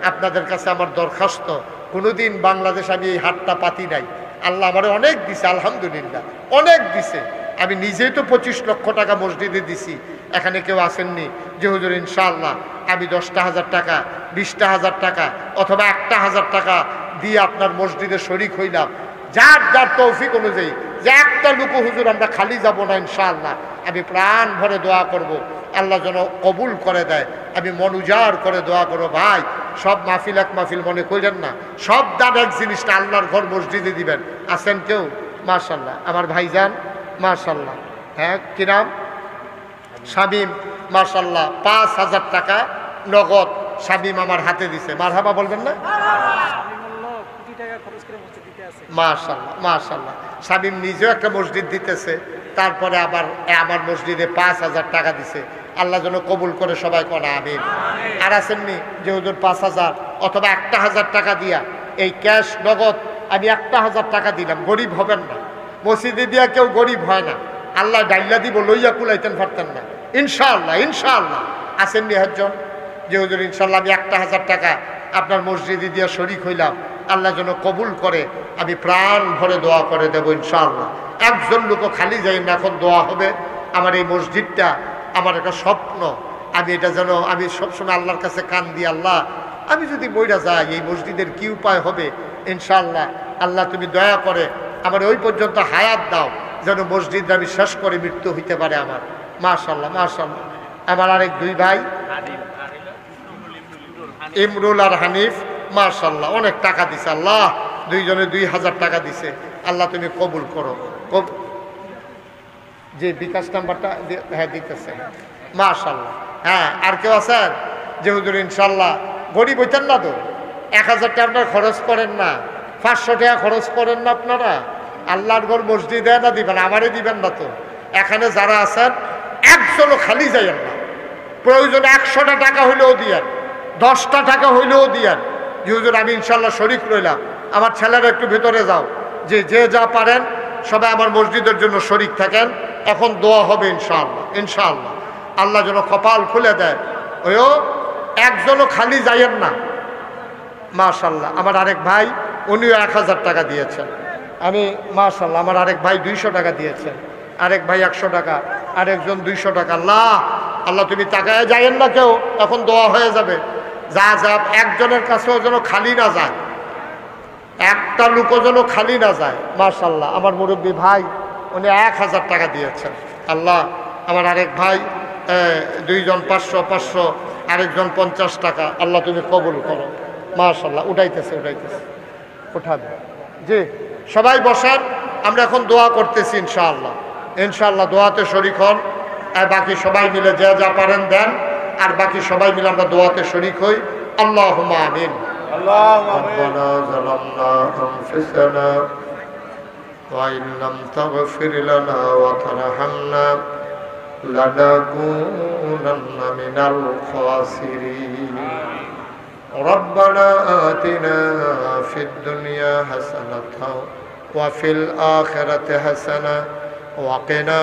আপনাদের কাছে আমার দরখাস্ত, কোনোদিন বাংলাদেশ আমি এই হাতটা পাতি নাই। আল্লাহ আমারে অনেক দিছে, আলহামদুলিল্লাহ অনেক দিছে। আমি নিজেই তো ২৫ লক্ষ টাকা মসজিদে দিছি। এখানে কেউ আসেননি যে হুজুর ইনশাআল্লাহ আমি ১০,০০০ টাকা, ২০,০০০ টাকা অথবা ১,০০০ টাকা দিয়ে আপনার মসজিদে শরিক হইলাম। যার যার তৌফিক অনুযায়ী, যে একটা লোক হুজুর আমরা খালি যাব না ইনশাআল্লাহ, আমি প্রাণ ভরে দোয়া করব আল্লাহ যেন কবুল করে দেয়। আমি মন উজাড় করে দোয়া করো ভাই, সব মাহফিল এক মাহফিল মনে করেন না, সব দান এক জিনিসটা আল্লাহর ঘর মসজিদে দিবেন। আছেন কেউ? মাশাআল্লাহ। আমার ভাইজান মাশাআল্লাহ, হ্যাঁ কি নাম? শামীম, মাশাআল্লাহ ৫,০০০ টাকা নগদ শামীম আমার হাতে দিছে। মারহাবা বলবেন না? মাশাআল্লাহ মাশাআল্লাহ। শামীম নিজেও একটা মসজিদ দিতেছে, তারপরে আবার আমার মসজিদে ৫,০০০ টাকা দিছে। আল্লাহ যেন কবুল করে সবাই কোন আমিন। আর আসেননি যে হুজুর ৫,০০০ অথবা ১,০০০ টাকা দিয়া, এই ক্যাশ নগদ আমি ১,০০০ টাকা দিলাম, গরিব হবেন না। মসজিদে দিয়া কেউ গরিব হয় না, আল্লাহ ডাইলা দিব, লইয়া কুলাইতেন পারতেন না ইনশাআল্লাহ। ইনশাআল্লাহ আসেননি একজন? যে হুজুর ইনশাল্লাহ আমি 1,000 টাকা আপনার মসজিদে দিয়ে শরিক হইলাম, আল্লাহ যেন কবুল করে, আমি প্রাণ ভরে দোয়া করে দেবো ইনশাআল্লাহ। একজন লোকও খালি যাই না, এখন দোয়া হবে। আমার এই মসজিদটা আমার একটা স্বপ্ন, আমি এটা যেন আমি সবসময় আল্লাহর কাছে কান দিই, আল্লাহ আমি যদি বইরা যাই এই মসজিদের কি উপায় হবে, ইনশাআল্লাহ আল্লাহ তুমি দয়া করে আমার ওই পর্যন্ত হায়াত দাও, যেন মসজিদ আমি শেষ করে মৃত্যু হইতে পারে আমার। মাশাআল্লাহ মাশাআল্লাহ। আমার আরেক দুই ভাই ইমরুল আর হানিফ, মাশাআল্লাহ অনেক টাকা দিছে, আল্লাহ দুইজনে 2,000 টাকা দিছে, আল্লাহ তুমি কবুল করো। যে বিকাশ নাম্বারটা হ্যাঁ দিতেছে, মাশাআল্লাহ। হ্যাঁ আর কেউ আছেন যে হুজুর ইনশাল্লাহ গরিব হইতেন না তো, 1,000 টাকা আপনার খরচ করেন না, 500 টাকা খরচ করেন না আপনারা, আল্লাহর ঘর মসজিদে না দিবেন, আমারে দিবেন না তো। এখানে যারা আছেন একজনও খালি যাইয়েন না, প্রয়োজনে 100টা টাকা হইলেও দিয়েন, 10টা টাকা হইলেও দিয়েন, যে হুজুর আমি ইনশাল্লাহ শরিক রইলাম, আমার ছেলেরা একটু ভেতরে যাও, যে যে যা পারেন সবাই আমার মসজিদের জন্য শরিক থাকেন। এখন দোয়া হবে ইনশাআল্লাহ, ইনশাআল্লাহ আল্লাহ যেন কপাল খুলে দেয়। ওইও একজনও খালি যাইয়েন না। মাশাআল্লাহ আমার আরেক ভাই উনিও 1,000 টাকা দিয়েছেন, আমি মাশাআল্লাহ আমার আরেক ভাই 200 টাকা দিয়েছেন, আরেক ভাই 100 টাকা, আরেকজন 200 টাকা। আল্লাহ আল্লাহ তুমি তাকায় যাইয়েন না কেউ, এখন দোয়া হয়ে যাবে। যা যা একজনের কাছেও যেন খালি না যায়, একটা লোকও যেন খালি না যায়। মাশাআল্লাহ আমার মুরব্বী ভাই উনি 1,000 টাকা দিয়েছেন। আল্লাহ আমার আরেক ভাই দুইজন 500, আরেকজন 50 টাকা, আল্লাহ তুমি কবুল করো। মাশাআল্লাহ উঠাইতেছে উঠাবে। জি সবাই বসেন, আমরা এখন দোয়া করতেছি ইনশাআল্লাহ, ইনশাআল্লাহ দোয়াতে শরিক হন। বাকি সবাই মিলে যে যা পারেন দেন, আর বাকি সবাই মিলে আমরা দোয়াতে শরিক হই। আল্লাহুম্মা আমিন। ربنا ظلمنا أنفسنا وإن لم تغفر لنا وترحمنا لنكونن من الخاسرين ربنا آتنا في الدنيا حسنة وفي الآخرة حسنة وقنا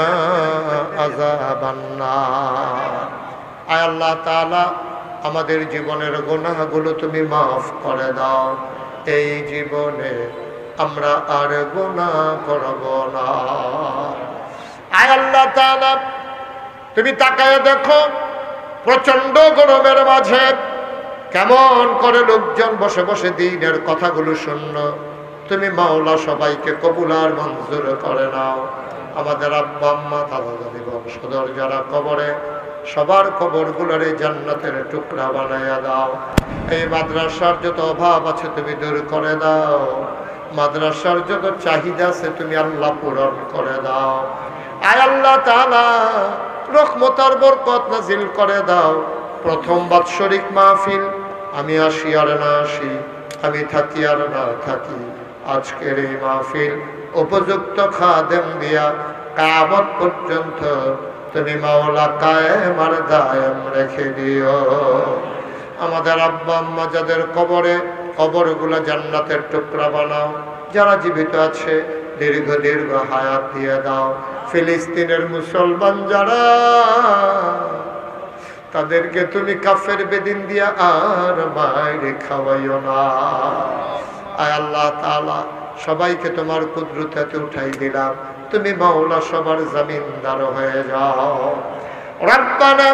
عذاب النار আয় আল্লাহ তাআলা আমাদের জীবনের গুনাহগুলো তুমি মাফ করে দাও, এই জীবনে আমরা আর গুনাহ করব না। আয় আল্লাহ তাআলা তুমি তাকায় দেখো প্রচন্ড গরমের মাঝে কেমন করে লোকজন বসে বসে দ্বীনের কথাগুলো শুনলো। তুমি মাওলা সবাইকে কবুল আর মঞ্জুর করে নাও। আমাদের আব্বা আম্মা দাদা দাদি বংশধর যারা কবরে, সবার কবরগুলোরে জান্নাতের টুকরা বানাইয়া দাও। এই মাদ্রাসার যত অভাব আছে তুমি দূর করে দাও, মাদ্রাসার যত চাহিদা আছে তুমি আল্লাহ পূরণ করে দাও। আয় আল্লাহ তাআলা রহমতের বরকত নাজিল করে দাও। প্রথম বাৎসরিক মাহফিল আমি আসি আর না আসি, আমি থাকি আর না থাকি, আজকের এই মাহফিল উপযুক্ত খাদেম দিয়া কিয়ামত পর্যন্ত তুমি মাওলা কায়েম আর দায়েম রেখে দিও। আমাদের আব্বা আম্মা যাদের কবরে, কবরগুলো জান্নাতের টুকরা বানাও। যারা জীবিত আছে দীর্ঘ দীর্ঘ হায়াত দিয়ে দাও। ফিলিস্তিনের মুসলমান যারা, তাদেরকে তুমি কাফের বেদিন দিয়া আর মাইরে খাওয়াইও না। আয় আল্লাহ তাআলা সবাইকে তোমার কুদরতে উঠাই দিলাম, তুমি মাওলা সবার জমিনদার হয়ে যাও। রব্বানা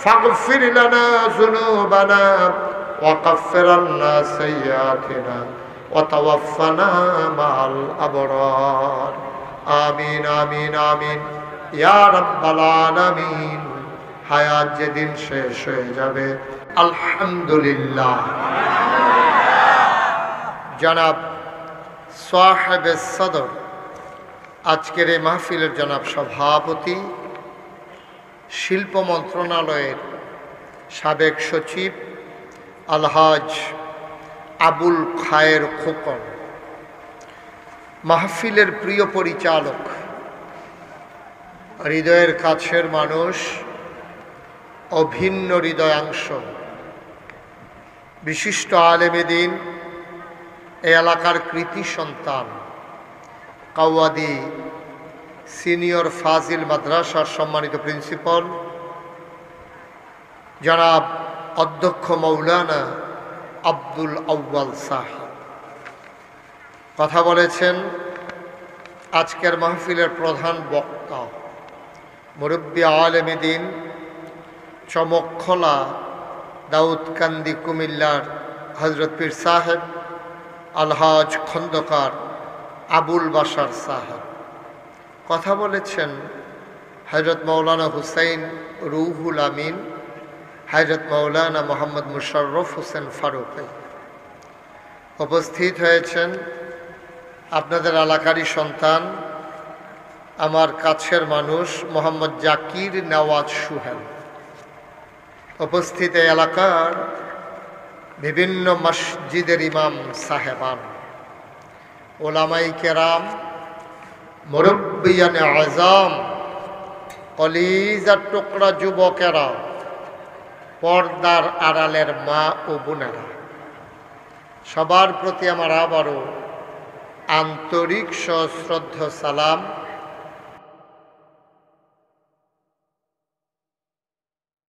ফাগফির লানা যুনুবানা ওয়া কাফফির আন্না সাইয়্যাতিনা ওয়া তাওয়াফফানা মাআল আবরার। আমিন আমিন আমিন ইয়া রাব্বাল আলামিন। হায়াত যেদিন শেষ হয়ে যাবে আলহামদুলিল্লাহ। জনাব সাহেবে সদর, আজকের এই মাহফিলের জনাব সভাপতি, শিল্প মন্ত্রণালয়ের সাবেক সচিব আলহাজ আবুল খায়ের খোকন, মাহফিলের প্রিয় পরিচালক, হৃদয়ের কাছের মানুষ, অভিন্ন হৃদয়াংশ, বিশিষ্ট আলেমে দ্বীন, এই এলাকার কৃতি সন্তান, কাওয়াদি সিনিয়র ফাজিল মাদ্রাসার সম্মানিত প্রিন্সিপাল জনাব অধ্যক্ষ মৌলানা আব্দুল আউয়াল সাহেব কথা বলেছেন। আজকের মাহফিলের প্রধান বক্তা মুরব্বী আলেম দ্বীন চমকখোলা দাউদকান্দি কুমিল্লার হযরত পীর সাহেব আলহাজ খন্দকার আবুল বাশার সাহেব। কথা বলেছেন হযরত মৌলানা হুসাইন রুহুল আমিন, হযরত মৌলানা মোহাম্মদ মুশাররফ হোসেন ফারুকী। উপস্থিত হয়েছেন আপনাদের এলাকারই সন্তান, আমার কাছের মানুষ মোহাম্মদ জাকির নওয়াজ সুহেল। উপস্থিত এলাকার বিভিন্ন মসজিদের ইমাম সাহেবান, ওলামাই কেরাম, মুরব্বিয়ানে আযম, কলিজার টুকরা যুবকেরা, পর্দার আড়ালের মা ও বোনেরা, সবার প্রতি আমার আবারও আন্তরিক সশ্রদ্ধ সালাম